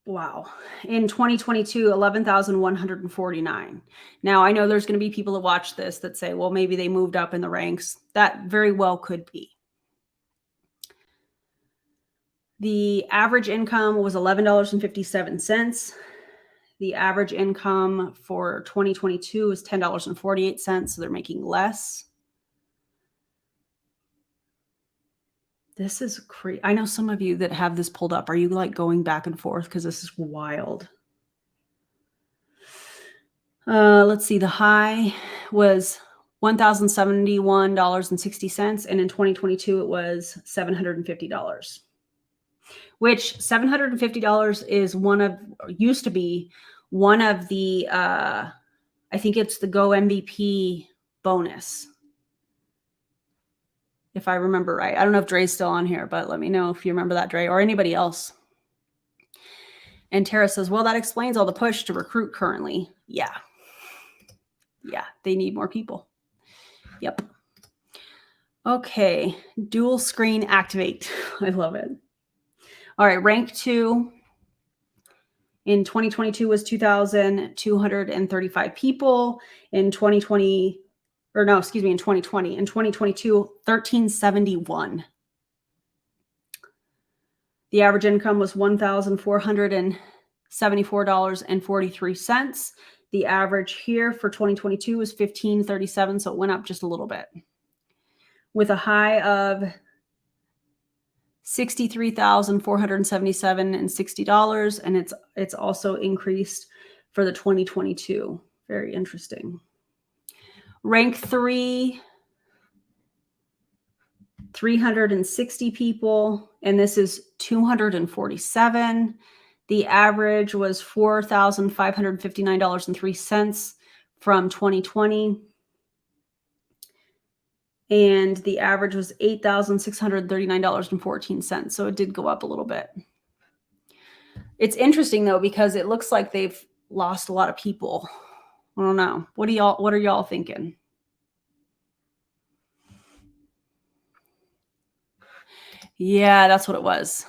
Wow. In 2022, 11,149. Now, I know there's going to be people that watch this that say, well, maybe they moved up in the ranks. That very well could be. The average income was $11.57. The average income for 2022 is $10.48, so they're making less. This is crazy. I know some of you that have this pulled up. Are you like going back and forth? Because this is wild. Let's see. The high was $1,071.60, and in 2022 it was $750. Which $750 is used to be one of the, I think it's the Go MVP bonus, if I remember right. I don't know if Dre's still on here, but let me know if you remember that, Dre, or anybody else. And Tara says, well, that explains all the push to recruit currently. Yeah. Yeah, they need more people. Yep. Okay, dual screen activate. I love it. All right, rank 2 in 2022 was 2,235 people. In 2020, or no, excuse me, in 2020. In 2022, 1,371. The average income was $1,474.43. The average here for 2022 was $1,537, so it went up just a little bit. With a high of $63,477.60, and it's also increased for the 2022. Very interesting. Rank 3, 360 people, and this is 247. The average was $4,559.03 from 2020. And the average was $8,639.14. So it did go up a little bit. It's interesting though, because it looks like they've lost a lot of people. I don't know. What are y'all thinking? Yeah, that's what it was.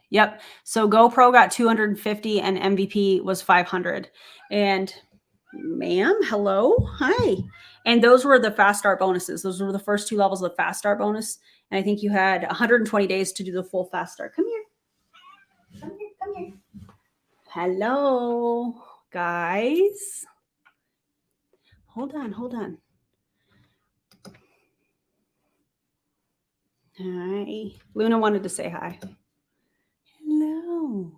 Yep. So GoPro got 250 and MVP was 500. And ma'am, hello. Hi. And those were the fast start bonuses. Those were the first 2 levels of the fast start bonus. And I think you had 120 days to do the full fast start. Come here. Come here. Come here. Hello, guys. Hold on. Hold on. Hi. Luna wanted to say hi. Hello.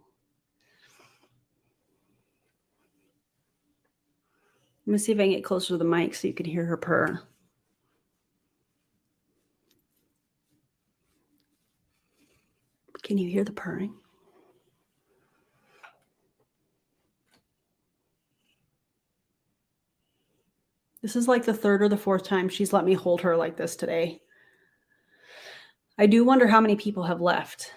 Let me see if I can get closer to the mic so you can hear her purr. Can you hear the purring? This is like the 3rd or the 4th time she's let me hold her like this today. I do wonder how many people have left.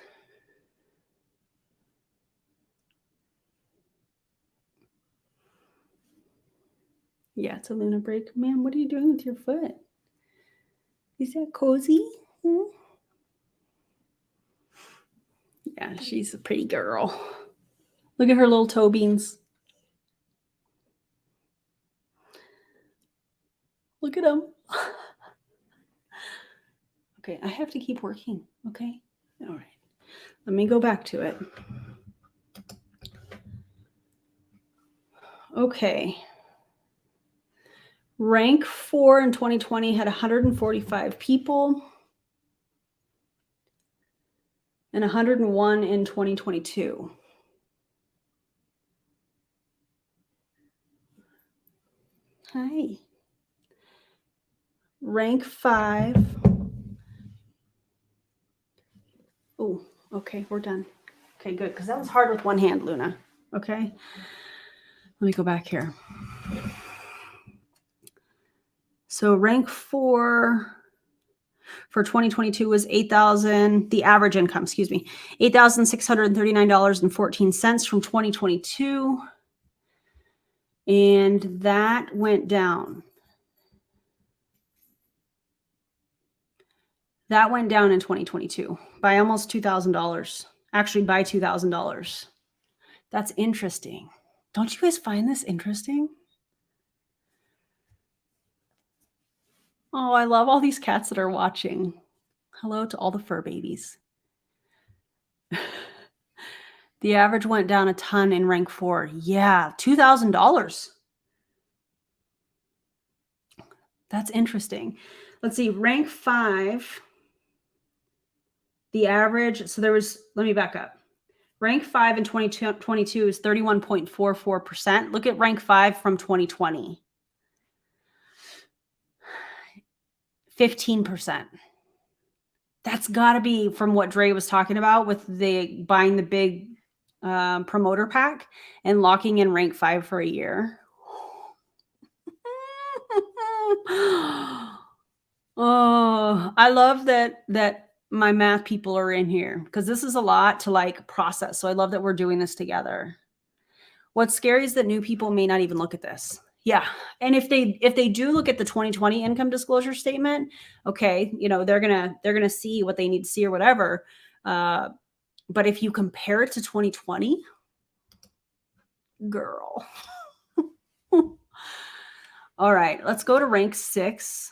Yeah, it's a Luna break. Ma'am, what are you doing with your foot? Is that cozy? Hmm? Yeah, she's a pretty girl. Look at her little toe beans. Look at them. Okay, I have to keep working, okay? All right. Let me go back to it. Okay. Rank 4 in 2020 had 145 people and 101 in 2022. Hi. Rank 5. Oh, okay, we're done. Okay, good, because that was hard with one hand, Luna. Okay. Let me go back here. So rank 4 for 2022 was $8,000. The average income, excuse me, $8,639.14 from 2022. And that went down. That went down in 2022 by almost $2,000. Actually, by $2,000. That's interesting. Don't you guys find this interesting? Oh, I love all these cats that are watching. Hello to all the fur babies. The average went down a ton in rank 4. Yeah, $2,000. That's interesting. Let's see, rank 5, the average, so there was, let me back up. Rank 5 in 2022 is 31.44%. Look at rank 5 from 2020. 15%. That's got to be from what Dre was talking about with the buying the big promoter pack and locking in rank 5 for a year. Oh, I love that my math people are in here because this is a lot to like process. So I love that we're doing this together. What's scary is that new people may not even look at this. Yeah. And if they do look at the 2020 income disclosure statement, okay, you know, they're going to see what they need to see or whatever. But if you compare it to 2020, girl. All right, let's go to rank 6.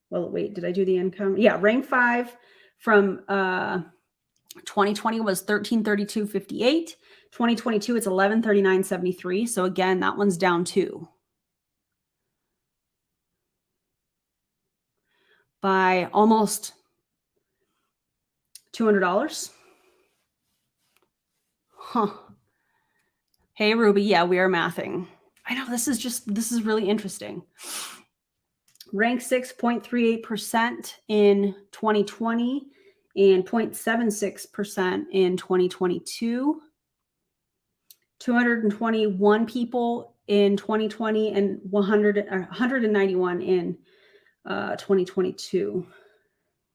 Well, wait, did I do the income? Yeah, rank 5 from 2020 was 1332.58. 2022, it's 1139.73. So again, that one's down too. By almost $200. Huh. Hey, Ruby. Yeah, we are mathing. I know this is really interesting. Rank 6.38% in 2020 and 0.76% in 2022. 221 people in 2020 and 191 in 2022.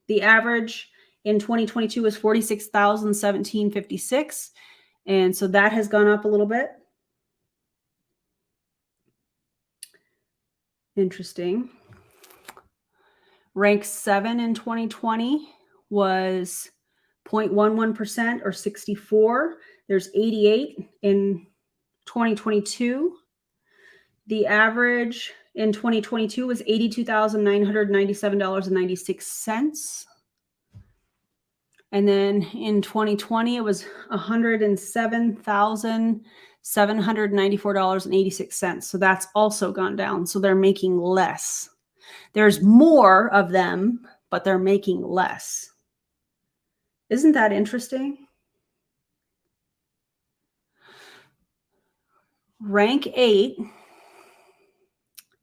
The average in 2022 was 46,017.56. And so that has gone up a little bit. Interesting. Rank 7 in 2020 was 0.11% or 64. There's 88 in 2022. The average in 2022 was $82,997.96. And then in 2020, it was $107,794.86. So that's also gone down. So they're making less. There's more of them, but they're making less. Isn't that interesting? Rank 8,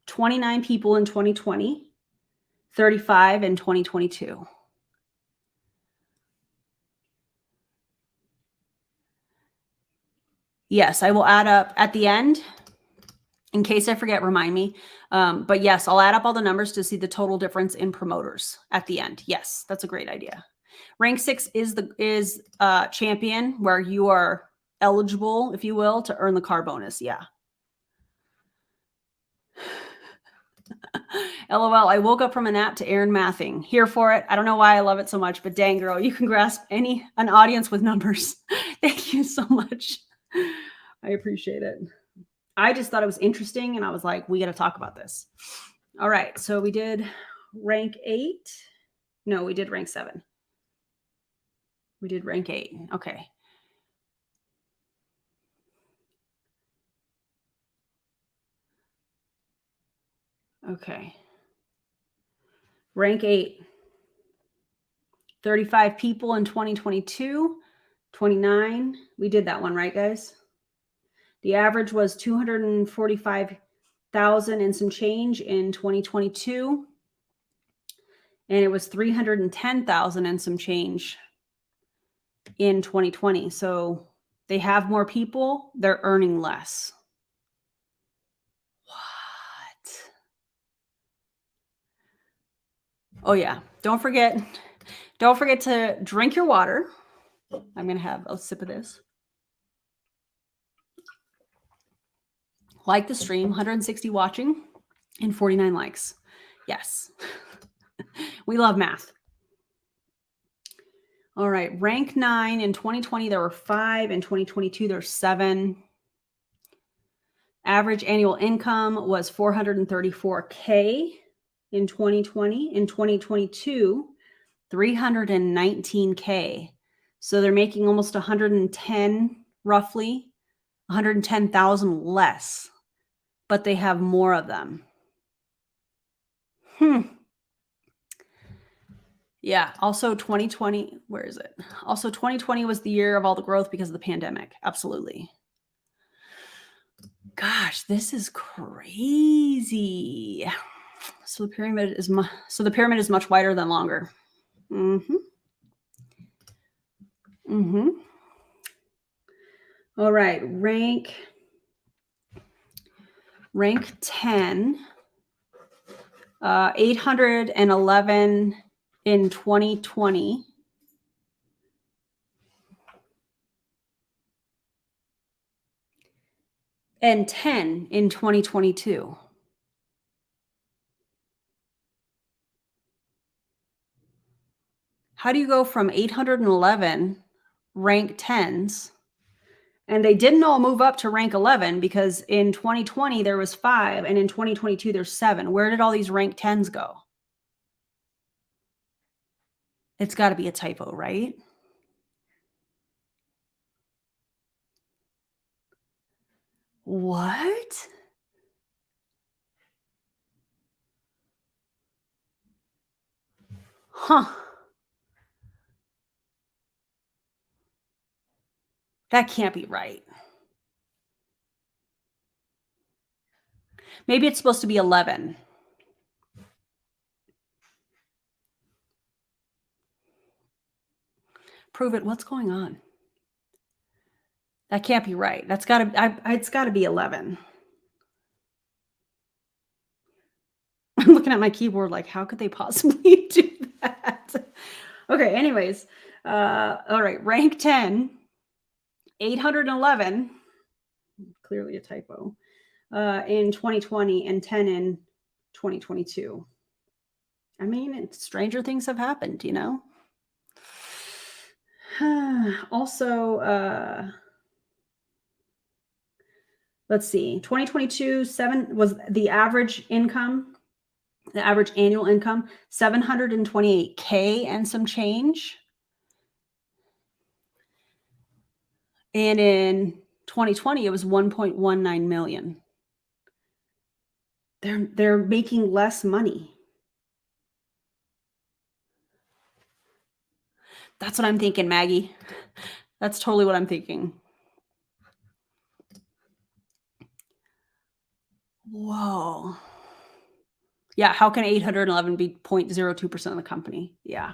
29 people in 2020, 35 in 2022. Yes, I will add up at the end. In case I forget, remind me. But yes, I'll add up all the numbers to see the total difference in promoters at the end. Yes, that's a great idea. Rank 6 is champion, where you are eligible, if you will, to earn the car bonus. Yeah. LOL, I woke up from a nap to Aaron mathing. Here for it. I don't know why I love it so much, but dang, girl, you can grasp an audience with numbers. Thank you so much. I appreciate it. I just thought it was interesting, and I was like, we got to talk about this. All right, so we did rank 8. No, we did rank 7. We did rank 8. Okay. Okay. Rank 8. 35 people in 2022, 29. We did that one, right, guys? The average was 245,000 and some change in 2022. And it was 310,000 and some change in 2020. So they have more people, they're earning less. What? Oh yeah, don't forget to drink your water. I'm going to have a sip of this. Like the stream, 160 watching and 49 likes. Yes. We love math. All right. Rank 9 in 2020, there were 5. In 2022, there's 7. Average annual income was $434K in 2020. In 2022, $319K. So they're making almost 110, roughly 110,000 less, but they have more of them. Yeah. Also 2020, where is it? Also 2020 was the year of all the growth because of the pandemic. Absolutely. Gosh, this is crazy. So the pyramid is much wider than longer. All right, rank 10, 811 in 2020. And 10 in 2022. How do you go from 811 rank 10s, and they didn't all move up to rank 11 because in 2020 there was 5 and in 2022 there's 7. Where did all these rank 10s go? It's got to be a typo, right? What? Huh. That can't be right. Maybe it's supposed to be 11. Pruvit, what's going on? That can't be right. It's got to be 11. I'm looking at my keyboard like, how could they possibly do that? Okay, anyways. All right, rank 10, 811, clearly a typo, in 2020 and 10 in 2022. I mean, stranger things have happened, you know? Also, let's see, 2022, 7 was the average income. The average annual income, $728K and some change. And in 2020, it was 1.19 million. They're making less money. That's what I'm thinking, Maggie. That's totally what I'm thinking. Whoa. Yeah, how can 811 be 0.02% of the company? Yeah.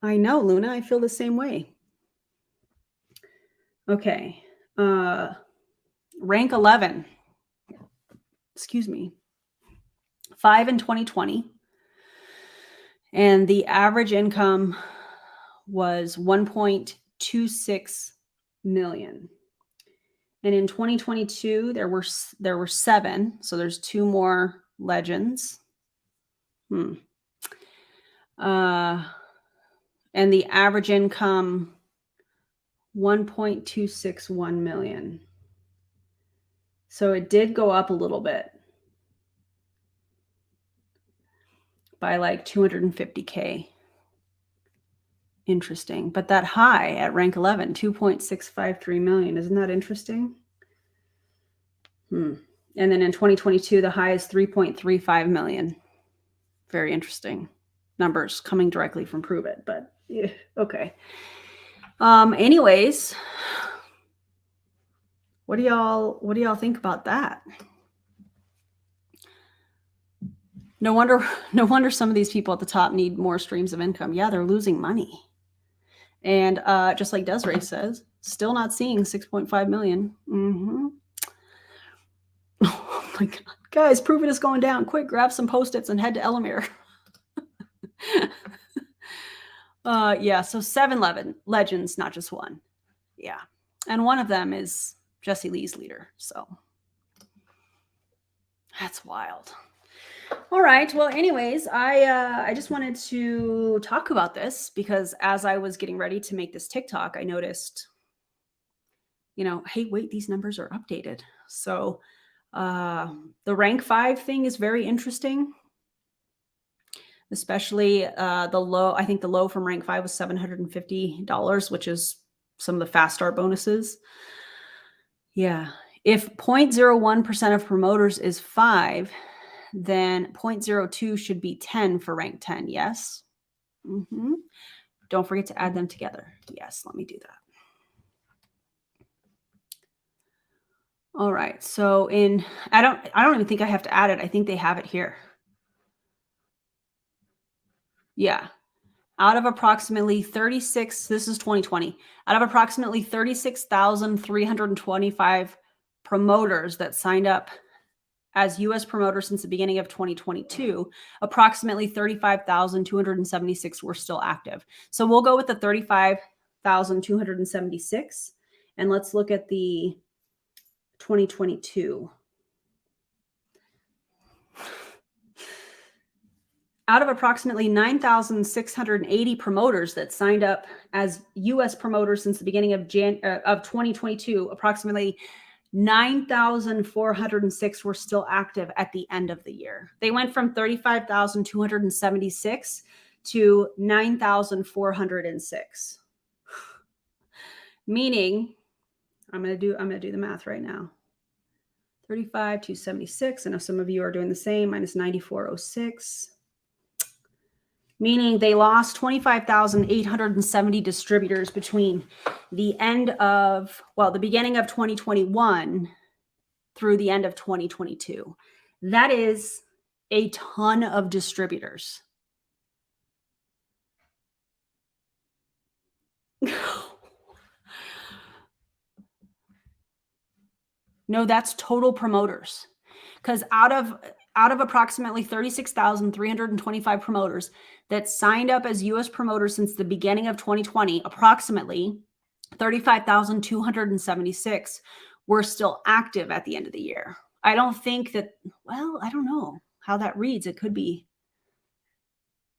I know, Luna. I feel the same way. Okay. Rank 11. Excuse me. 5 in 2020. And the average income was 1.26 million. And in 2022, there were 7. So there's 2 more legends. And the average income, 1.261 million. So it did go up a little bit by like 250K. Interesting. But that high at rank 11, 2.653 million. Isn't that interesting? And then in 2022, the high is 3.35 million. Very interesting numbers coming directly from Pruvit, but yeah, okay. Anyways, what do y'all think about that? No wonder some of these people at the top need more streams of income. Yeah, they're losing money. And just like Desiree says, still not seeing 6.5 million. Oh my God. Guys, Pruvit is going down. Quick, grab some Post-its and head to Elamir. Yeah, so 7 legends, not just 1. Yeah. And one of them is Jesse Lee's leader. So that's wild. All right. Well, anyways, I just wanted to talk about this because as I was getting ready to make this TikTok, I noticed, hey, wait, these numbers are updated. So the rank 5 thing is very interesting, especially the low. I think the low from rank 5 was $750, which is some of the fast start bonuses. Yeah. If 0.01% of promoters is 5, then 0.02 should be 10 for rank 10. Yes. Don't forget to add them together. Yes, let me do that. All right. So I don't even think I have to add it. I think they have it here. Yeah. Out of approximately 36, this is 2020, out of approximately 36,325 promoters that signed up as U.S. promoters since the beginning of 2022, approximately 35,276 were still active. So we'll go with the 35,276, and let's look at the 2022. Out of approximately 9,680 promoters that signed up as U.S. promoters since the beginning of 2022, approximately 9,406 were still active at the end of the year. They went from 35,276 to 9,406. Meaning, I'm gonna do the math right now. 35,276. I know some of you are doing the same, minus 9,406. Meaning they lost 25,870 distributors between the beginning of 2021 through the end of 2022. That is a ton of distributors. No, that's total promoters. Because out of approximately 36,325 promoters that signed up as U.S. promoters since the beginning of 2020, approximately 35,276 were still active at the end of the year. I don't think that, well, I don't know how that reads. It could be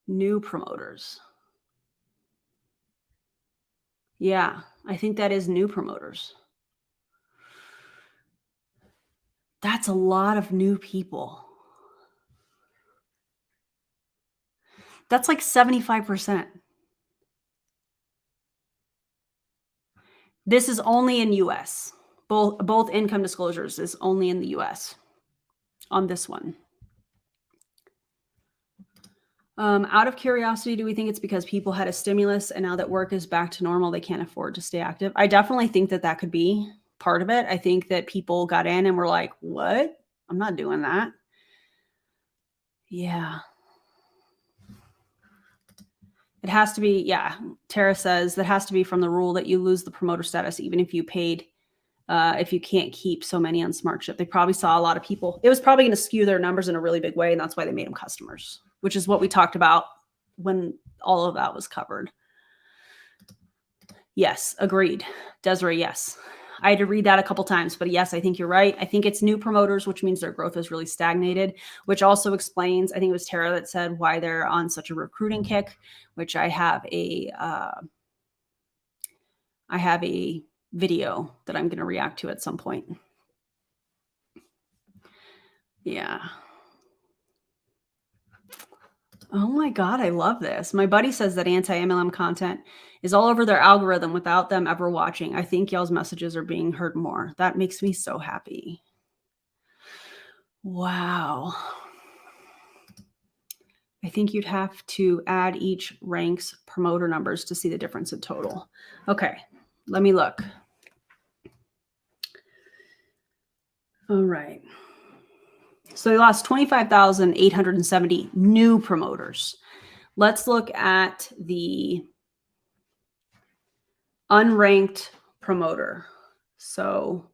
new promoters. Yeah, I think that is new promoters. That's a lot of new people. That's like 75%. This is only in US. Both income disclosures is only in the US on this one. Out of curiosity, do we think it's because people had a stimulus and now that work is back to normal, they can't afford to stay active? I definitely think that could be part of it. I think that people got in and were like, what? I'm not doing that. Yeah. It has to be, yeah. Tara says that has to be from the rule that you lose the promoter status even if you paid, if you can't keep so many on SmartShip. They probably saw a lot of people. It was probably going to skew their numbers in a really big way, and that's why they made them customers, which is what we talked about when all of that was covered. Yes, agreed. Desiree, yes. I had to read that a couple times, but yes, I think you're right. I think it's new promoters, which means their growth is really stagnated, which also explains, I think it was Tara that said why they're on such a recruiting kick, which I have a video that I'm going to react to at some point. Yeah. Oh my God, I love this. My buddy says that anti-MLM content is all over their algorithm without them ever watching. I think y'all's messages are being heard more. That makes me so happy. Wow. I think you'd have to add each rank's promoter numbers to see the difference in total. Okay, let me look. All right. So they lost 25,870 new promoters. Let's look at the unranked promoter. So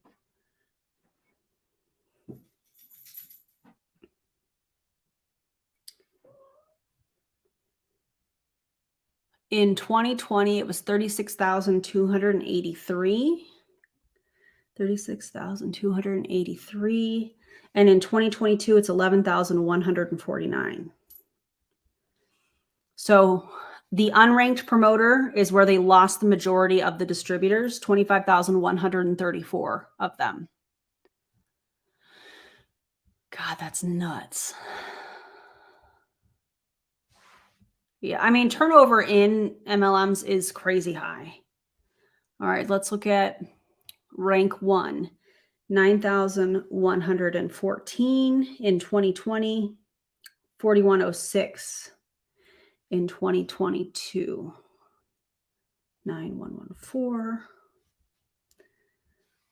in 2020, it was 36,283. 36,283. And in 2022, it's 11,149. So the unranked promoter is where they lost the majority of the distributors, 25,134 of them. God, that's nuts. Yeah, I mean, turnover in MLMs is crazy high. All right, let's look at rank 1, 9,114 in 2020, 4,106 in 2022. 9,114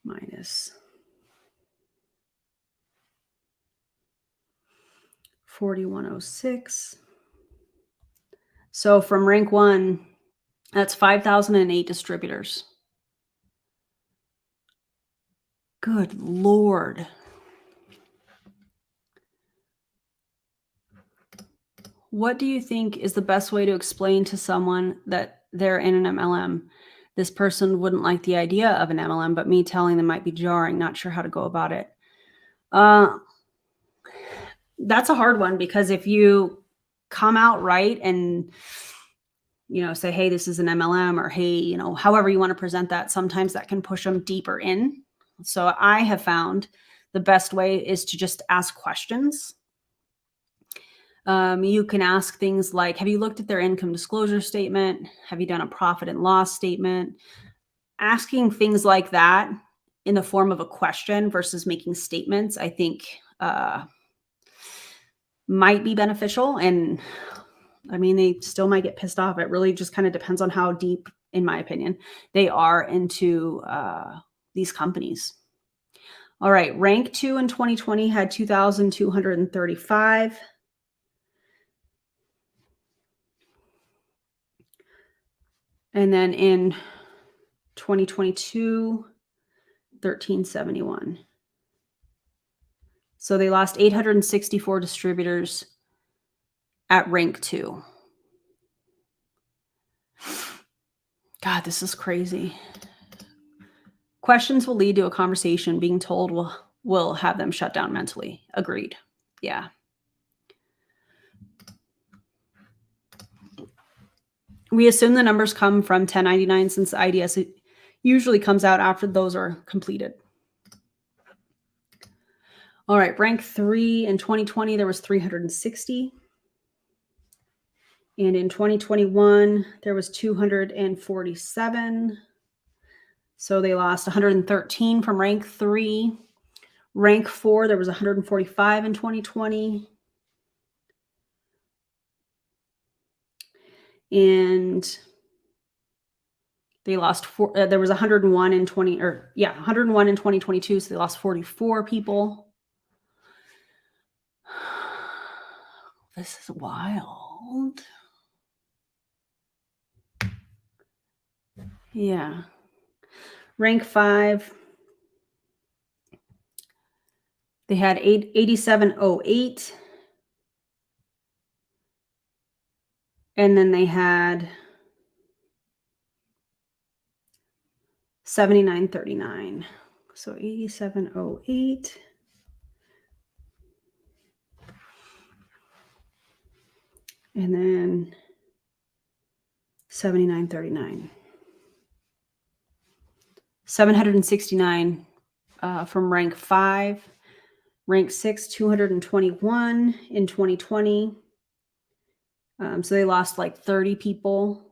minus 4,106. So from rank 1, that's 5,008 distributors. Good Lord. What do you think is the best way to explain to someone that they're in an MLM? This person wouldn't like the idea of an MLM, but me telling them might be jarring. Not sure how to go about it. That's a hard one, because if you come out right and, say, hey, this is an MLM, or hey, however you want to present that, sometimes that can push them deeper in. So I have found the best way is to just ask questions. You can ask things like, have you looked at their income disclosure statement? Have you done a profit and loss statement? Asking things like that in the form of a question versus making statements, I think might be beneficial. And I mean, they still might get pissed off. It really just kind of depends on how deep, in my opinion, they are into these companies. All right, rank 2 in 2020 had 2,235. And then in 2022, 1,371. So they lost 864 distributors at rank 2. God, this is crazy. Questions will lead to a conversation. Being told will have them shut down mentally. Agreed. Yeah. We assume the numbers come from 1099 since the IDS usually comes out after those are completed. All right, rank 3 in 2020, there was 360. And in 2021, there was 247. So they lost 113 from rank 3. Rank 4, there was 145 in 2020. And they lost there was 101 in 101 in 2022. So they lost 44 people. This is wild. Yeah. Rank 5, they had 8708. And then they had 7939. So 8708. And then 7939. 769 from rank 5. Rank 6, 221 in 2020. So they lost like 30 people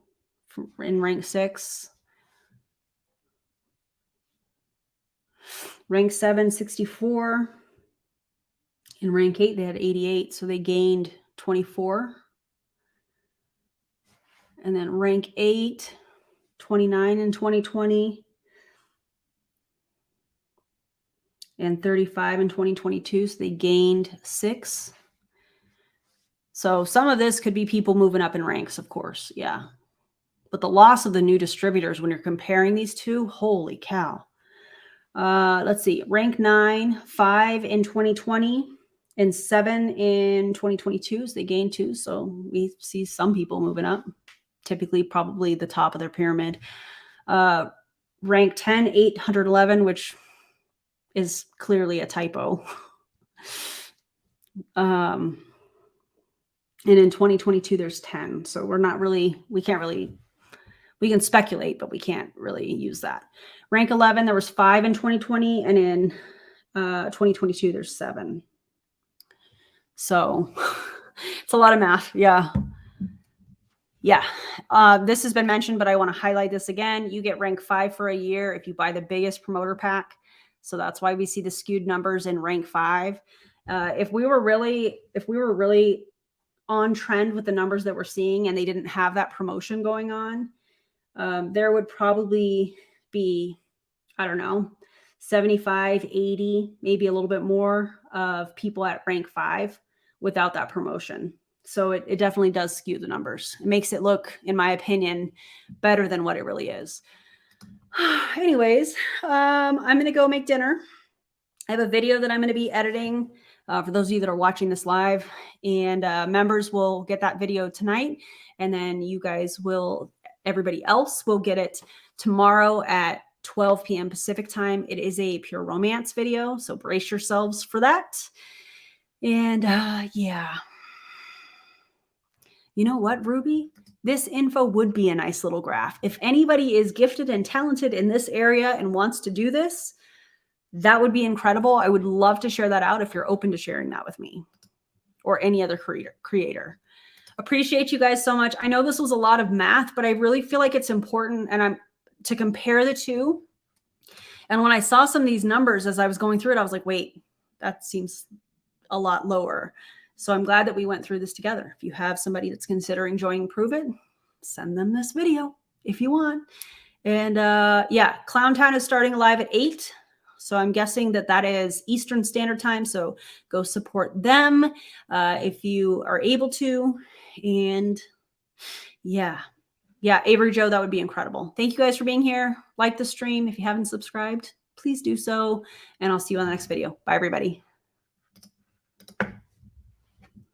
in rank 6. Rank 7, 64. In rank 8, they had 88. So they gained 24. And then rank 8, 29 in 2020. And 35 in 2022. So they gained 6. So some of this could be people moving up in ranks, of course. Yeah. But the loss of the new distributors, when you're comparing these two, holy cow. Let's see. Rank 9, 5 in 2020 and 7 in 2022. So they gained 2. So we see some people moving up. Typically, probably the top of their pyramid. Rank 10, 811, which is clearly a typo. And in 2022, there's 10. So we can speculate, but we can't really use that. Rank 11, there was 5 in 2020, and in 2022, there's 7. So it's a lot of math. Yeah. Yeah. This has been mentioned, but I want to highlight this again. You get rank 5 for a year if you buy the biggest promoter pack. So that's why we see the skewed numbers in rank 5. If we were really on trend with the numbers that we're seeing and they didn't have that promotion going on, there would probably be, I don't know, 75, 80, maybe a little bit more of people at rank 5 without that promotion. So it definitely does skew the numbers. It makes it look, in my opinion, better than what it really is. Anyways, I'm going to go make dinner. I have a video that I'm going to be editing for those of you that are watching this live, and members will get that video tonight. And then you guys everybody else will get it tomorrow at 12 p.m. Pacific time. It is a pure romance video, so brace yourselves for that. And yeah. You know what, Ruby? This info would be a nice little graph. If anybody is gifted and talented in this area and wants to do this, that would be incredible. I would love to share that out if you're open to sharing that with me or any other creator. Appreciate you guys so much. I know this was a lot of math, but I really feel like it's important to compare the two. And when I saw some of these numbers as I was going through it, I was like, wait, that seems a lot lower. So I'm glad that we went through this together. If you have somebody that's considering joining Pruvit, send them this video if you want. And yeah, Clowntown is starting live at 8. So I'm guessing that is Eastern Standard Time. So go support them if you are able to. And yeah, Avery Joe, that would be incredible. Thank you guys for being here. Like the stream. If you haven't subscribed, please do so. And I'll see you on the next video. Bye, everybody.